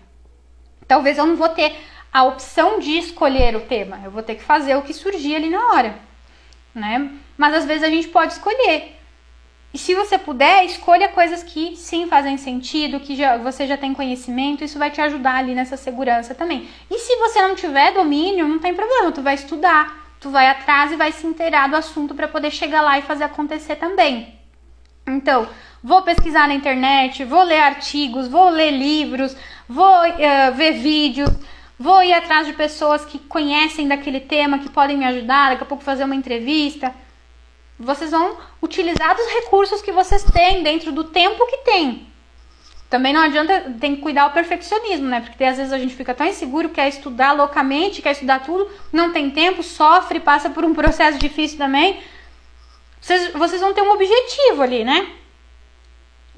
talvez eu não vou ter a opção de escolher o tema. Eu vou ter que fazer o que surgir ali na hora, né? Mas às vezes a gente pode escolher. E se você puder, escolha coisas que sim fazem sentido, que você já tem conhecimento, isso vai te ajudar ali nessa segurança também. E se você não tiver domínio, não tem problema, tu vai estudar. Tu vai atrás e vai se inteirar do assunto para poder chegar lá e fazer acontecer também. Então, vou pesquisar na internet, vou ler artigos, vou ler livros, vou ver vídeos, vou ir atrás de pessoas que conhecem daquele tema, que podem me ajudar, daqui a pouco fazer uma entrevista. Vocês vão utilizar dos recursos que vocês têm dentro do tempo que tem. Também não adianta, tem que cuidar o perfeccionismo, né? Porque às vezes a gente fica tão inseguro, quer estudar loucamente, quer estudar tudo, não tem tempo, sofre, passa por um processo difícil também. Vocês vão ter um objetivo ali, né?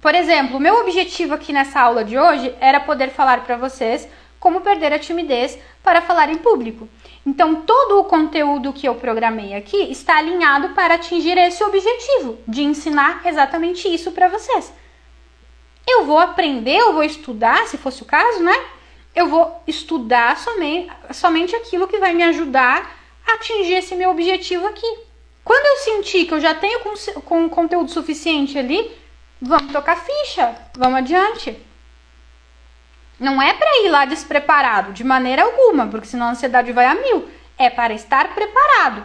Por exemplo, o meu objetivo aqui nessa aula de hoje era poder falar para vocês como perder a timidez para falar em público. Então, todo o conteúdo que eu programei aqui está alinhado para atingir esse objetivo, de ensinar exatamente isso para vocês. Eu vou aprender, eu vou estudar, se fosse o caso, né? Eu vou estudar somente aquilo que vai me ajudar a atingir esse meu objetivo aqui. Quando eu sentir que eu já tenho com conteúdo suficiente ali, vamos tocar ficha, vamos adiante. Não é para ir lá despreparado, de maneira alguma, porque senão a ansiedade vai a 1000. É para estar preparado,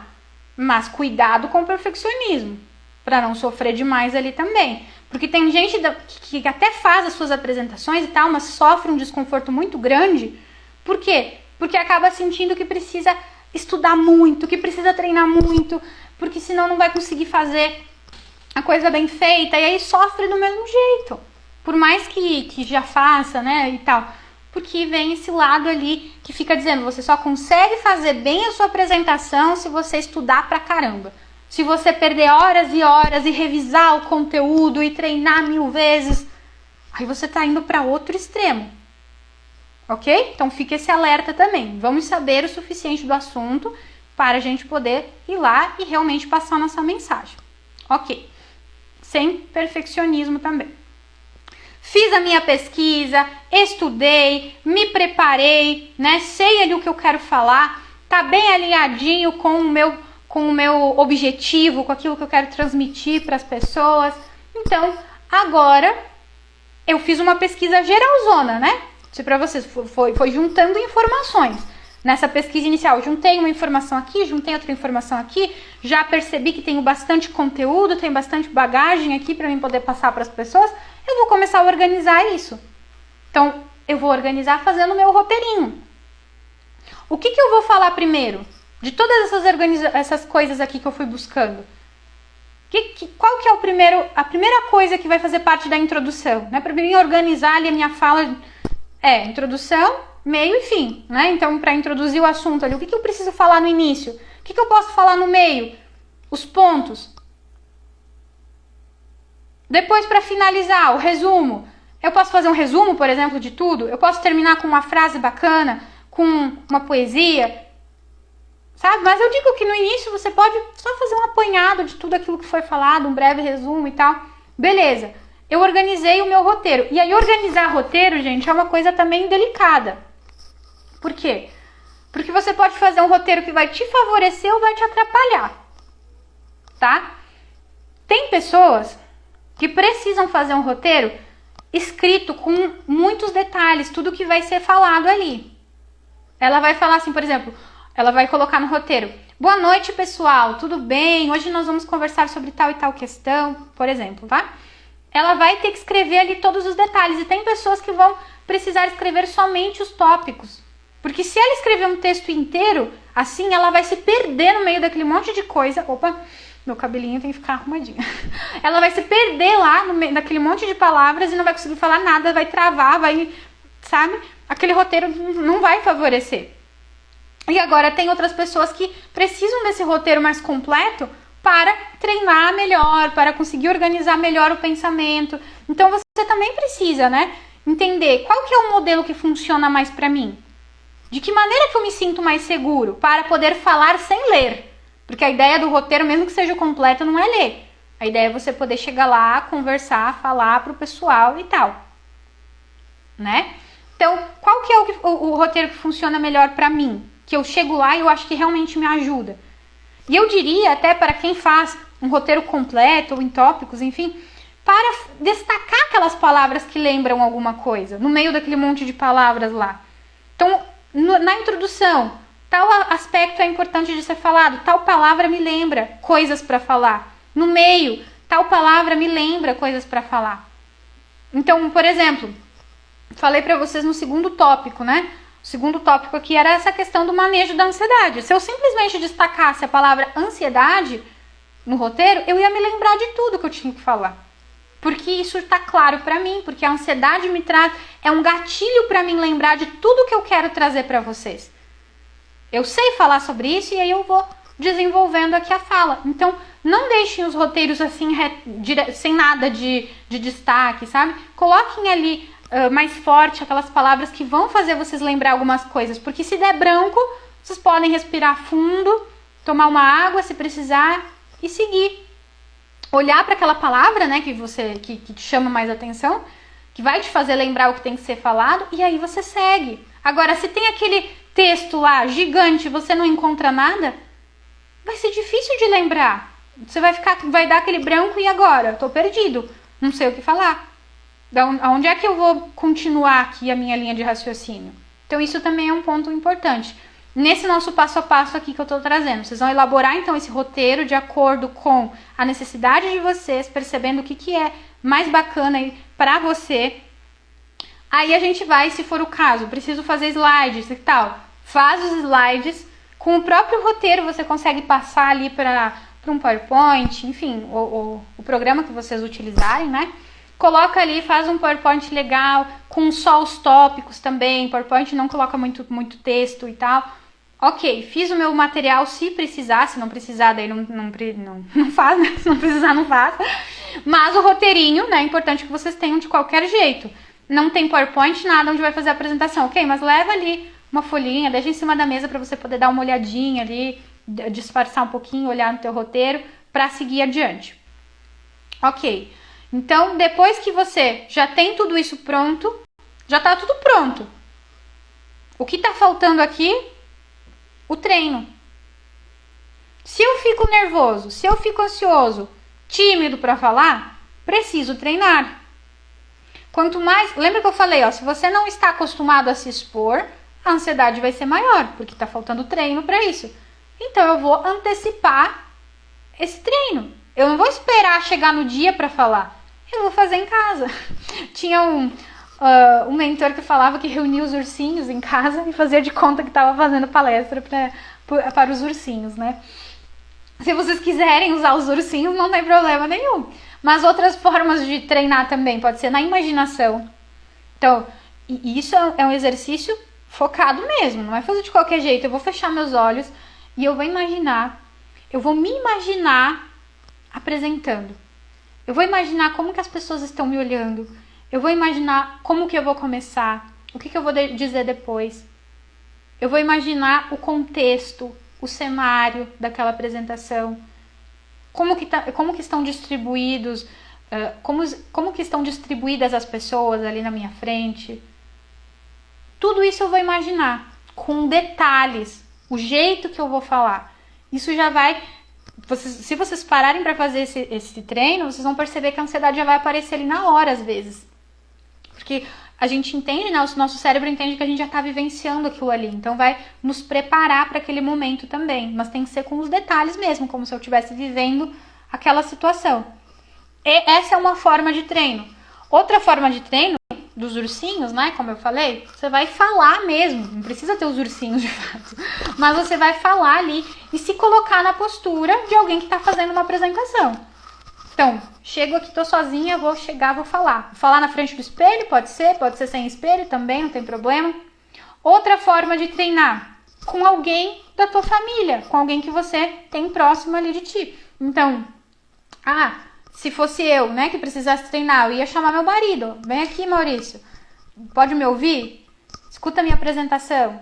mas cuidado com o perfeccionismo. para não sofrer demais ali também. Porque tem gente que até faz as suas apresentações e tal, mas sofre um desconforto muito grande. Por quê? Porque acaba sentindo que precisa estudar muito, que precisa treinar muito, porque senão não vai conseguir fazer a coisa bem feita, e aí sofre do mesmo jeito. Por mais que já faça, né, e tal. Porque vem esse lado ali que fica dizendo, você só consegue fazer bem a sua apresentação se você estudar pra caramba. Se você perder horas e horas e revisar o conteúdo e treinar 1000 vezes, aí você tá indo para outro extremo. Ok? Então fica esse alerta também. Vamos saber o suficiente do assunto para a gente poder ir lá e realmente passar a nossa mensagem. Ok. Sem perfeccionismo também. Fiz a minha pesquisa, estudei, me preparei, né? Sei ali o que eu quero falar, tá bem alinhadinho com o meu objetivo, com aquilo que eu quero transmitir para as pessoas. Então, agora eu fiz uma pesquisa geralzona, né? Isso para vocês foi juntando informações. Nessa pesquisa inicial, juntei uma informação aqui, juntei outra informação aqui, já percebi que tenho bastante conteúdo, tenho bastante bagagem aqui para mim poder passar para as pessoas. Eu vou começar a organizar isso. Então, eu vou organizar fazendo o meu roteirinho. O que eu vou falar primeiro? De todas essas coisas aqui que eu fui buscando. Qual que é a primeira coisa que vai fazer parte da introdução? Né? Para mim organizar ali a minha fala introdução, meio e fim. Né? Então, para introduzir o assunto ali, o que eu preciso falar no início? O que eu posso falar no meio? Os pontos. Depois, para finalizar, o resumo. Eu posso fazer um resumo, por exemplo, de tudo? Eu posso terminar com uma frase bacana, com uma poesia, sabe? Mas eu digo que no início você pode só fazer um apanhado de tudo aquilo que foi falado, um breve resumo e tal. Beleza, eu organizei o meu roteiro. E aí organizar roteiro, gente, é uma coisa também delicada. Por quê? Porque você pode fazer um roteiro que vai te favorecer ou vai te atrapalhar, tá? Tem pessoas que precisam fazer um roteiro escrito com muitos detalhes, tudo que vai ser falado ali. Ela vai falar assim, por exemplo, ela vai colocar no roteiro: boa noite, pessoal, tudo bem? Hoje nós vamos conversar sobre tal e tal questão, por exemplo, tá? Ela vai ter que escrever ali todos os detalhes, e tem pessoas que vão precisar escrever somente os tópicos. Porque se ela escrever um texto inteiro, assim, ela vai se perder no meio daquele monte de coisa. Opa, meu cabelinho tem que ficar arrumadinho. Ela vai se perder lá no meio daquele monte de palavras e não vai conseguir falar nada, vai travar, sabe? Aquele roteiro não vai favorecer. E agora tem outras pessoas que precisam desse roteiro mais completo para treinar melhor, para conseguir organizar melhor o pensamento. Então você também precisa, né, entender qual que é o modelo que funciona mais para mim. De que maneira que eu me sinto mais seguro para poder falar sem ler. Porque a ideia do roteiro, mesmo que seja completo, não é ler. A ideia é você poder chegar lá, conversar, falar pro pessoal e tal. Né? Então, qual que é o roteiro que funciona melhor para mim? Que eu chego lá e eu acho que realmente me ajuda. E eu diria até para quem faz um roteiro completo ou em tópicos, enfim, para destacar aquelas palavras que lembram alguma coisa, no meio daquele monte de palavras lá. Então, na introdução, tal aspecto é importante de ser falado, tal palavra me lembra coisas para falar. No meio, tal palavra me lembra coisas para falar. Então, por exemplo, falei para vocês no segundo tópico, né? O segundo tópico aqui era essa questão do manejo da ansiedade. Se eu simplesmente destacasse a palavra ansiedade no roteiro, eu ia me lembrar de tudo que eu tinha que falar. Porque isso está claro para mim, porque a ansiedade me traz, é um gatilho para mim lembrar de tudo que eu quero trazer para vocês. Eu sei falar sobre isso e aí eu vou desenvolvendo aqui a fala. Então, não deixem os roteiros assim, sem nada de destaque, sabe? Coloquem ali mais forte aquelas palavras que vão fazer vocês lembrar algumas coisas. Porque se der branco, vocês podem respirar fundo, tomar uma água se precisar e seguir. Olhar para aquela palavra, né, que te chama mais atenção, que vai te fazer lembrar o que tem que ser falado, e aí você segue. Agora, se tem aquele texto lá gigante e você não encontra nada, vai ser difícil de lembrar. Você vai dar aquele branco e agora? Tô perdido, não sei o que falar. Onde é que eu vou continuar aqui a minha linha de raciocínio? Então isso também é um ponto importante. nesse nosso passo a passo aqui que eu tô trazendo. Vocês vão elaborar, então, esse roteiro de acordo com a necessidade de vocês, percebendo o que é mais bacana aí pra você. Aí a gente vai, se for o caso, preciso fazer slides e tal. Faz os slides. Com o próprio roteiro você consegue passar ali para um PowerPoint, enfim, o programa que vocês utilizarem, né? Coloca ali, faz um PowerPoint legal, com só os tópicos também. PowerPoint não coloca muito texto e tal. Ok, fiz o meu material, se precisar, se não precisar, daí não faz, né? Se não precisar, não faz. Mas o roteirinho, né, é importante que vocês tenham de qualquer jeito. Não tem PowerPoint, nada onde vai fazer a apresentação, ok? Mas leva ali uma folhinha, deixa em cima da mesa para você poder dar uma olhadinha ali, disfarçar um pouquinho, olhar no teu roteiro para seguir adiante. Ok, então depois que você já tem tudo isso pronto, já tá tudo pronto. O que tá faltando aqui? O treino. Se eu fico nervoso, se eu fico ansioso, tímido para falar, preciso treinar. Quanto mais, lembra que eu falei, ó, se você não está acostumado a se expor, a ansiedade vai ser maior, porque está faltando treino para isso. Então eu vou antecipar esse treino. Eu não vou esperar chegar no dia para falar. Eu vou fazer em casa. Tinha um mentor que falava que reunia os ursinhos em casa e fazia de conta que estava fazendo palestra para os ursinhos, né? Se vocês quiserem usar os ursinhos, não tem problema nenhum. Mas outras formas de treinar também, pode ser na imaginação. Então, isso é um exercício focado mesmo, não é fazer de qualquer jeito. Eu vou fechar meus olhos e eu vou me imaginar apresentando. Eu vou imaginar como que as pessoas estão me olhando. Eu vou imaginar como que eu vou começar, o que eu vou dizer depois. Eu vou imaginar o contexto, o cenário daquela apresentação. Como que estão distribuídos, como que estão distribuídas as pessoas ali na minha frente. Tudo isso eu vou imaginar, com detalhes, o jeito que eu vou falar. Isso já vai... se vocês pararem para fazer esse treino, vocês vão perceber que a ansiedade já vai aparecer ali na hora, às vezes. Porque a gente entende, né? O nosso cérebro entende que a gente já está vivenciando aquilo ali. Então vai nos preparar para aquele momento também. Mas tem que ser com os detalhes mesmo, como se eu estivesse vivendo aquela situação. E essa é uma forma de treino. Outra forma de treino dos ursinhos, né? Como eu falei, você vai falar mesmo. Não precisa ter os ursinhos de fato. Mas você vai falar ali e se colocar na postura de alguém que está fazendo uma apresentação. Então, chego aqui, tô sozinha, vou chegar, vou falar. Vou falar na frente do espelho, pode ser sem espelho também, não tem problema. Outra forma de treinar, com alguém da tua família, com alguém que você tem próximo ali de ti. Então, se fosse eu, né, que precisasse treinar, eu ia chamar meu marido. Vem aqui, Maurício, pode me ouvir? Escuta a minha apresentação.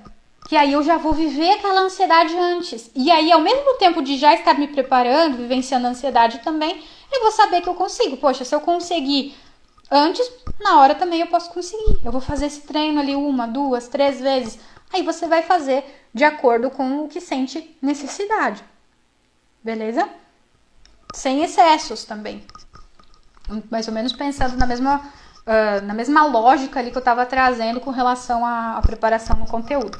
Que aí eu já vou viver aquela ansiedade antes. E aí, ao mesmo tempo de já estar me preparando, vivenciando a ansiedade também, eu vou saber que eu consigo. Poxa, se eu conseguir antes, na hora também eu posso conseguir. Eu vou fazer esse treino ali 1, 2, 3 vezes. Aí você vai fazer de acordo com o que sente necessidade. Beleza? Sem excessos também. Mais ou menos pensando na mesma lógica ali que eu estava trazendo com relação à preparação no conteúdo.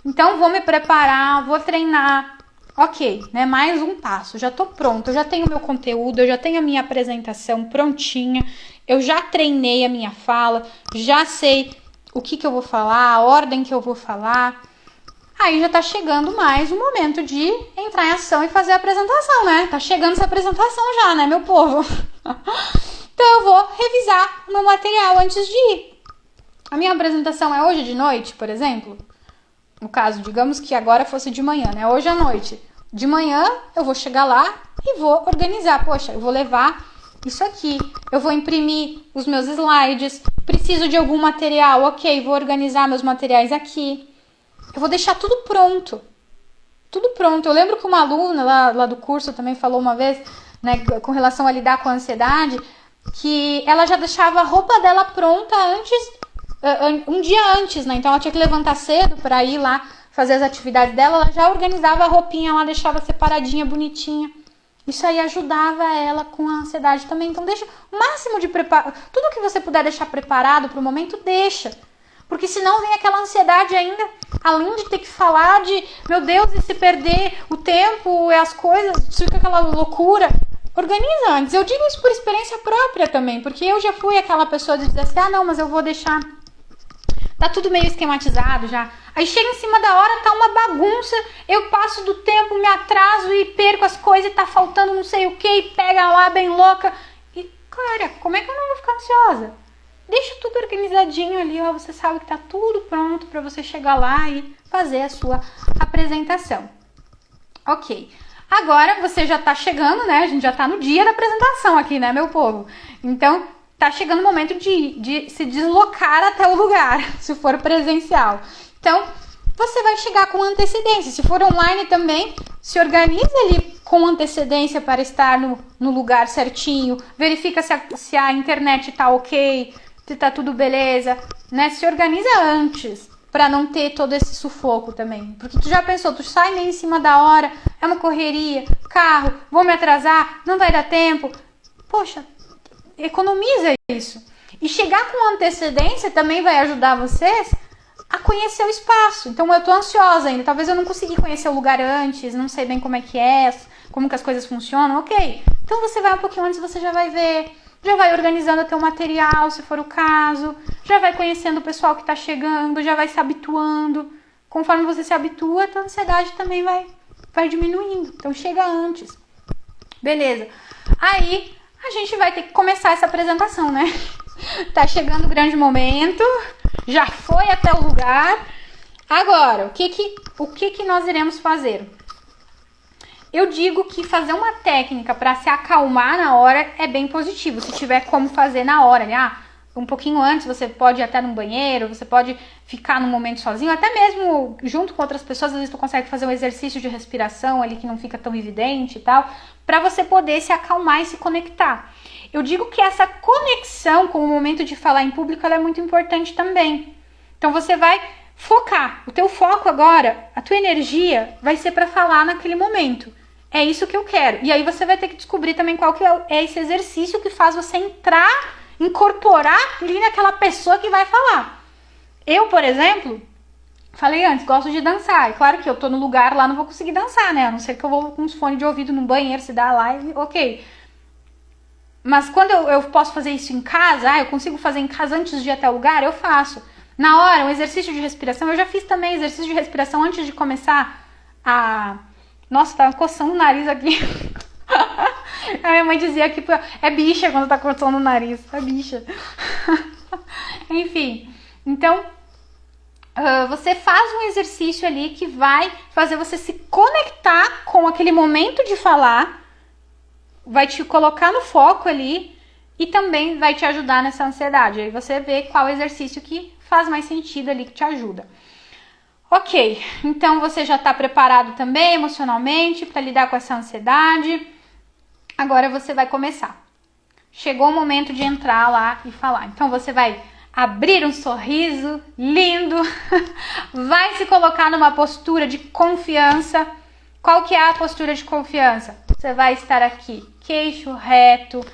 Então, vou me preparar, vou treinar. Ok, né? Mais um passo. Já tô pronto, eu já tenho meu conteúdo, eu já tenho a minha apresentação prontinha, eu já treinei a minha fala, já sei o que eu vou falar, a ordem que eu vou falar. Aí já tá chegando mais o momento de entrar em ação e fazer a apresentação, né? Tá chegando essa apresentação já, né, meu povo? Então, eu vou revisar o meu material antes de ir. A minha apresentação é hoje de noite, por exemplo. No caso, digamos que agora fosse de manhã, né? Hoje à noite. De manhã, eu vou chegar lá e vou organizar. Poxa, eu vou levar isso aqui. Eu vou imprimir os meus slides. Preciso de algum material. Ok, vou organizar meus materiais aqui. Eu vou deixar tudo pronto. Tudo pronto. Eu lembro que uma aluna lá do curso também falou uma vez, né, com relação a lidar com a ansiedade, que ela já deixava a roupa dela pronta um dia antes, né? Então ela tinha que levantar cedo para ir lá fazer as atividades dela, ela já organizava a roupinha, ela deixava separadinha, bonitinha. Isso aí ajudava ela com a ansiedade também. Então deixa o máximo de preparo, tudo que você puder deixar preparado para o momento, deixa. Porque senão vem aquela ansiedade ainda, além de ter que falar de, meu Deus, e se perder o tempo e as coisas, fica aquela loucura. Organiza antes. Eu digo isso por experiência própria também, porque eu já fui aquela pessoa de dizer assim, não, mas eu vou deixar... Tá tudo meio esquematizado já. Aí chega em cima da hora, tá uma bagunça, eu passo do tempo, me atraso e perco as coisas e tá faltando não sei o que, e pega lá bem louca. E, cara, como é que eu não vou ficar ansiosa? Deixa tudo organizadinho ali, ó, você sabe que tá tudo pronto pra você chegar lá e fazer a sua apresentação. Ok. Agora você já tá chegando, né? A gente já tá no dia da apresentação aqui, né, meu povo? Então, tá chegando o momento de se deslocar até o lugar, se for presencial. Então, você vai chegar com antecedência. Se for online também, se organiza ali com antecedência para estar no lugar certinho. Verifica se a internet tá ok, se tá tudo beleza, né? Se organiza antes, para não ter todo esse sufoco também. Porque tu já pensou, tu sai meio em cima da hora, é uma correria, carro, vou me atrasar, não vai dar tempo. Poxa, economiza isso. E chegar com antecedência também vai ajudar vocês a conhecer o espaço. Então eu tô ansiosa ainda, talvez eu não consegui conhecer o lugar antes, não sei bem como é que é, como que as coisas funcionam, ok. Então você vai um pouquinho antes, você já vai ver, já vai organizando o teu material, se for o caso, já vai conhecendo o pessoal que tá chegando, já vai se habituando. Conforme você se habitua, a tua ansiedade também vai diminuindo. Então chega antes. Beleza. Aí a gente vai ter que começar essa apresentação, né? Tá chegando o grande momento, já foi até o lugar. Agora, o que nós iremos fazer? Eu digo que fazer uma técnica para se acalmar na hora é bem positivo, se tiver como fazer na hora, né? Um pouquinho antes, você pode ir até no banheiro, você pode ficar num momento sozinho, até mesmo junto com outras pessoas, às vezes tu consegue fazer um exercício de respiração ali que não fica tão evidente e tal, para você poder se acalmar e se conectar. Eu digo que essa conexão com o momento de falar em público, ela é muito importante também. Então você vai focar, o teu foco agora, a tua energia vai ser para falar naquele momento. É isso que eu quero. E aí você vai ter que descobrir também qual que é esse exercício que faz você entrar, incorporar ali naquela pessoa que vai falar. Eu, por exemplo, falei antes, gosto de dançar. E claro que eu tô no lugar lá, não vou conseguir dançar, né? A não ser que eu vou com uns fones de ouvido no banheiro, se dá live, ok. Mas quando eu posso fazer isso em casa, eu consigo fazer em casa antes de ir até o lugar, eu faço. Na hora, um exercício de respiração, eu já fiz também exercício de respiração antes de começar a... Nossa, tá coçando o nariz aqui. A minha mãe dizia que é bicha quando tá coçando o nariz. É bicha. Enfim, então... você faz um exercício ali que vai fazer você se conectar com aquele momento de falar, vai te colocar no foco ali e também vai te ajudar nessa ansiedade. Aí você vê qual exercício que faz mais sentido ali, que te ajuda. Ok, então você já está preparado também emocionalmente para lidar com essa ansiedade. Agora você vai começar. Chegou o momento de entrar lá e falar. Então você vai abrir um sorriso lindo, vai se colocar numa postura de confiança. Qual que é a postura de confiança? Você vai estar aqui, queixo reto,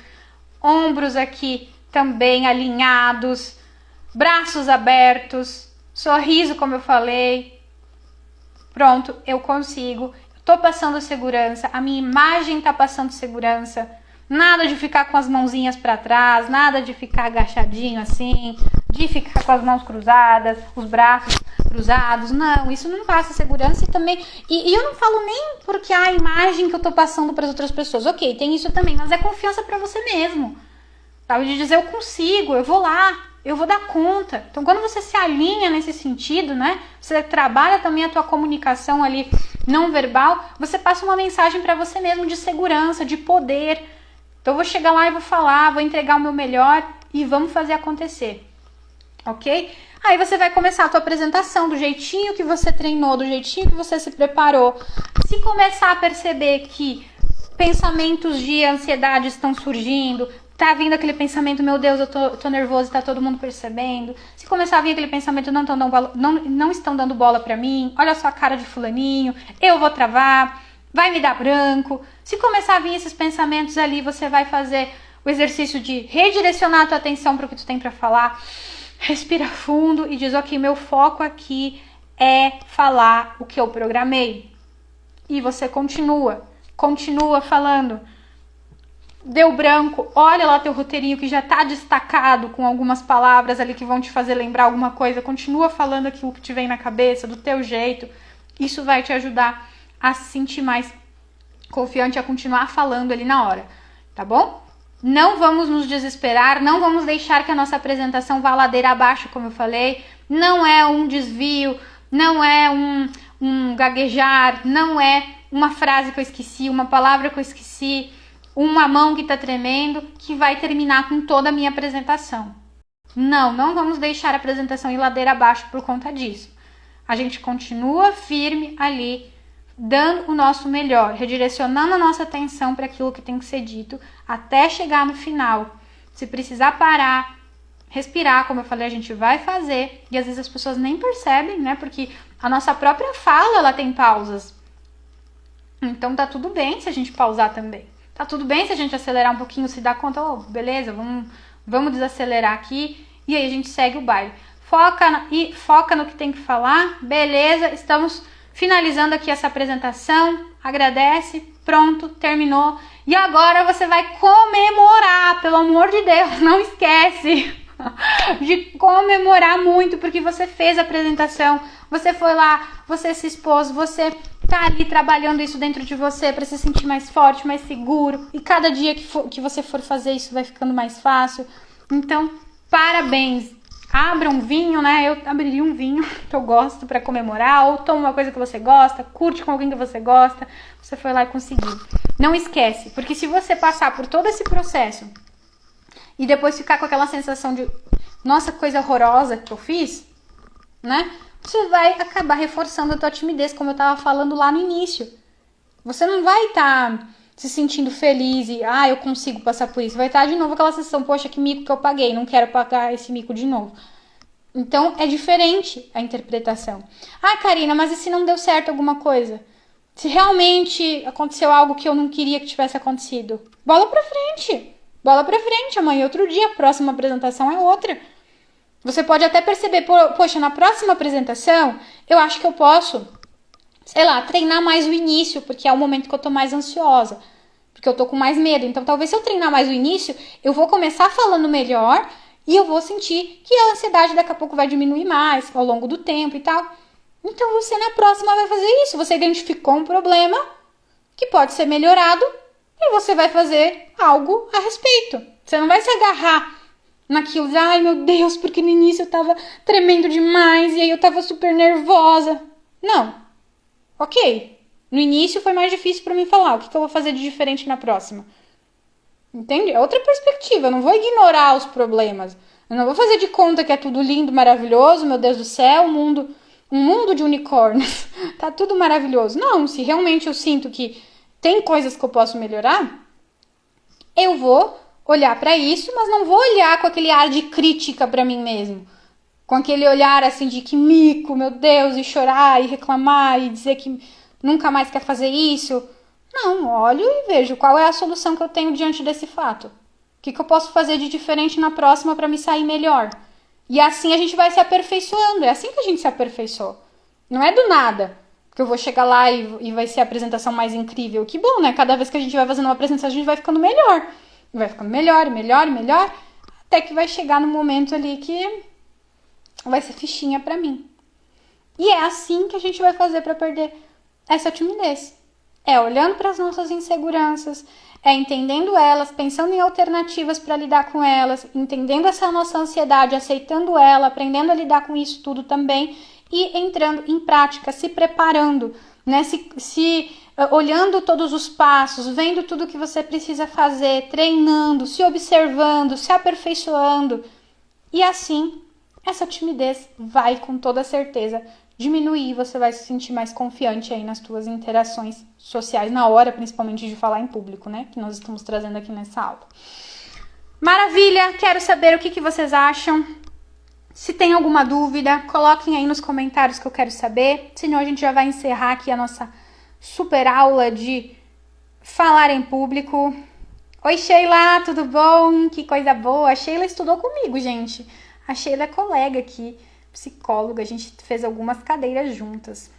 ombros aqui também alinhados, braços abertos, sorriso como eu falei. Pronto, eu consigo, tô passando segurança, a minha imagem tá passando segurança. Nada de ficar com as mãozinhas para trás, nada de ficar agachadinho assim, de ficar com as mãos cruzadas, os braços cruzados. Não, isso não passa segurança e também... E eu não falo nem porque a imagem que eu tô passando para as outras pessoas. Ok, tem isso também, mas é confiança para você mesmo. Sabe? De dizer, eu consigo, eu vou lá, eu vou dar conta. Então, quando você se alinha nesse sentido, né? Você trabalha também a tua comunicação ali não verbal, você passa uma mensagem para você mesmo de segurança, de poder. Então eu vou chegar lá e vou falar, vou entregar o meu melhor e vamos fazer acontecer, ok? Aí você vai começar a tua apresentação do jeitinho que você treinou, do jeitinho que você se preparou. Se começar a perceber que pensamentos de ansiedade estão surgindo, tá vindo aquele pensamento, meu Deus, eu tô nervoso, tá todo mundo percebendo. Se começar a vir aquele pensamento, não estão dando bola pra mim, olha só a cara de fulaninho, eu vou travar, vai me dar branco. Se começar a vir esses pensamentos ali, você vai fazer o exercício de redirecionar a tua atenção para o que tu tem para falar. respira fundo e diz, ok, meu foco aqui é falar o que eu programei. E você continua falando. Deu branco, olha lá teu roteirinho que já tá destacado com algumas palavras ali que vão te fazer lembrar alguma coisa. Continua falando aquilo que te vem na cabeça, do teu jeito. Isso vai te ajudar a se sentir mais confiante, a continuar falando ali na hora, tá bom? Não vamos nos desesperar, não vamos deixar que a nossa apresentação vá ladeira abaixo, como eu falei. Não é um desvio, não é um gaguejar, não é uma frase que eu esqueci, uma palavra que eu esqueci, uma mão que tá tremendo, que vai terminar com toda a minha apresentação. Não vamos deixar a apresentação ir ladeira abaixo por conta disso. A gente continua firme ali, dando o nosso melhor, redirecionando a nossa atenção para aquilo que tem que ser dito, até chegar no final. Se precisar parar, respirar, como eu falei, a gente vai fazer, e às vezes as pessoas nem percebem, né? Porque a nossa própria fala, ela tem pausas. Então tá tudo bem se a gente pausar também. Tá tudo bem se a gente acelerar um pouquinho, se dar conta, beleza, vamos desacelerar aqui, e aí a gente segue o baile. Foca no que tem que falar, beleza, estamos finalizando aqui essa apresentação, agradece, pronto, terminou. E agora você vai comemorar, pelo amor de Deus, não esquece de comemorar muito, porque você fez a apresentação, você foi lá, você se expôs, você tá ali trabalhando isso dentro de você para se sentir mais forte, mais seguro. E cada dia que você for fazer isso vai ficando mais fácil. Então, parabéns. Abra um vinho, né? Eu abriria um vinho que eu gosto para comemorar, ou toma uma coisa que você gosta, curte com alguém que você gosta. Você foi lá e conseguiu. Não esquece, porque se você passar por todo esse processo e depois ficar com aquela sensação de nossa, coisa horrorosa que eu fiz, né? Você vai acabar reforçando a tua timidez, como eu tava falando lá no início. Você não vai estar se sentindo feliz e, eu consigo passar por isso. Vai estar de novo aquela sensação, poxa, que mico que eu paguei, não quero pagar esse mico de novo. Então, é diferente a interpretação. Karina, mas e se não deu certo alguma coisa? Se realmente aconteceu algo que eu não queria que tivesse acontecido? Bola pra frente. Bola pra frente, amanhã é outro dia, a próxima apresentação é outra. Você pode até perceber, poxa, na próxima apresentação, eu acho que eu posso, sei lá, treinar mais o início, porque é o momento que eu tô mais ansiosa, porque eu tô com mais medo. Então, talvez se eu treinar mais o início, eu vou começar falando melhor e eu vou sentir que a ansiedade daqui a pouco vai diminuir mais ao longo do tempo e tal. Então, você na próxima vai fazer isso. Você identificou um problema que pode ser melhorado e você vai fazer algo a respeito. Você não vai se agarrar naquilo de, meu Deus, porque no início eu tava tremendo demais e aí eu tava super nervosa. Não. Ok. No início foi mais difícil pra mim falar. O que eu vou fazer de diferente na próxima? Entende? É outra perspectiva. Eu não vou ignorar os problemas. Eu não vou fazer de conta que é tudo lindo, maravilhoso, meu Deus do céu, um mundo de unicórnios. Tá tudo maravilhoso. Não, se realmente eu sinto que tem coisas que eu posso melhorar, eu vou olhar pra isso, mas não vou olhar com aquele ar de crítica pra mim mesmo. Com aquele olhar assim de que mico, meu Deus, e chorar, e reclamar, e dizer que nunca mais quer fazer isso. Não, olho e vejo qual é a solução que eu tenho diante desse fato. O que eu posso fazer de diferente na próxima pra me sair melhor. E assim a gente vai se aperfeiçoando, é assim que a gente se aperfeiçoa. Não é do nada que eu vou chegar lá e vai ser a apresentação mais incrível. Que bom, né? Cada vez que a gente vai fazendo uma apresentação, a gente vai ficando melhor. Vai ficando melhor, e melhor, e melhor, até que vai chegar no momento ali que vai ser fichinha pra mim. E é assim que a gente vai fazer pra perder essa timidez. É olhando para as nossas inseguranças, é entendendo elas, pensando em alternativas para lidar com elas, entendendo essa nossa ansiedade, aceitando ela, aprendendo a lidar com isso tudo também e entrando em prática, se preparando, né? Olhando todos os passos, vendo tudo que você precisa fazer, treinando, se observando, se aperfeiçoando. E assim, essa timidez vai com toda certeza diminuir, você vai se sentir mais confiante aí nas tuas interações sociais, na hora principalmente de falar em público, né? Que nós estamos trazendo aqui nessa aula. Maravilha! Quero saber o que vocês acham. Se tem alguma dúvida, coloquem aí nos comentários que eu quero saber. Senão a gente já vai encerrar aqui a nossa super aula de falar em público. Oi, Sheila, tudo bom? Que coisa boa. A Sheila estudou comigo, gente. A Sheila é colega aqui, psicóloga, a gente fez algumas cadeiras juntas.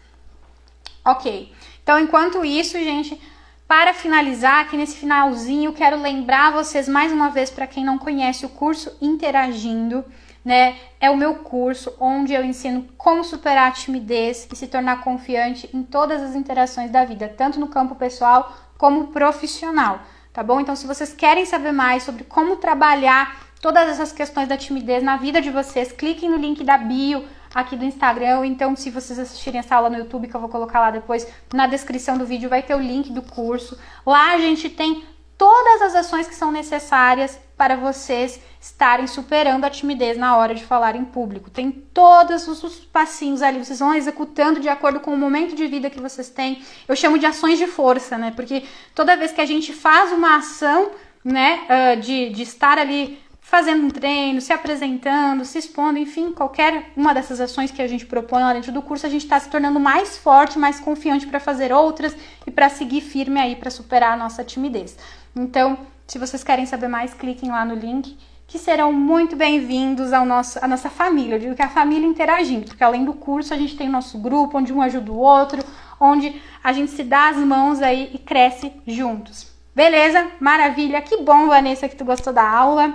Ok, então enquanto isso, gente, para finalizar, aqui nesse finalzinho, quero lembrar vocês mais uma vez, para quem não conhece o curso Interagindo, né? É o meu curso onde eu ensino como superar a timidez e se tornar confiante em todas as interações da vida, tanto no campo pessoal como profissional, tá bom? Então, se vocês querem saber mais sobre como trabalhar todas essas questões da timidez na vida de vocês, cliquem no link da bio aqui do Instagram, ou então se vocês assistirem essa aula no YouTube, que eu vou colocar lá depois, na descrição do vídeo vai ter o link do curso. Lá a gente tem todas as ações que são necessárias para vocês estarem superando a timidez na hora de falar em público. Tem todos os passinhos ali, vocês vão executando de acordo com o momento de vida que vocês têm. Eu chamo de ações de força, né? Porque toda vez que a gente faz uma ação, né, de estar ali fazendo um treino, se apresentando, se expondo, enfim, qualquer uma dessas ações que a gente propõe lá dentro do curso, a gente está se tornando mais forte, mais confiante para fazer outras e para seguir firme aí, para superar a nossa timidez. Então, se vocês querem saber mais, cliquem lá no link, que serão muito bem-vindos à nossa família. Eu digo que é a família interagindo, porque além do curso, a gente tem o nosso grupo, onde um ajuda o outro, onde a gente se dá as mãos aí e cresce juntos. Beleza? Maravilha! Que bom, Vanessa, que tu gostou da aula.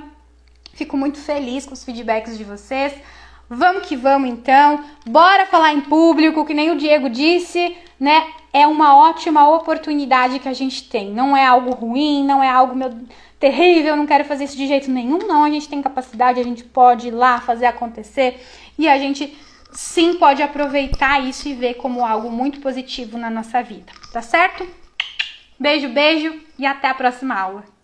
Fico muito feliz com os feedbacks de vocês. Vamos que vamos, então. Bora falar em público, que nem o Diego disse, né? É uma ótima oportunidade que a gente tem. Não é algo ruim, não é algo terrível, não quero fazer isso de jeito nenhum. Não, a gente tem capacidade, a gente pode ir lá fazer acontecer. E a gente sim pode aproveitar isso e ver como algo muito positivo na nossa vida. Tá certo? Beijo, beijo e até a próxima aula.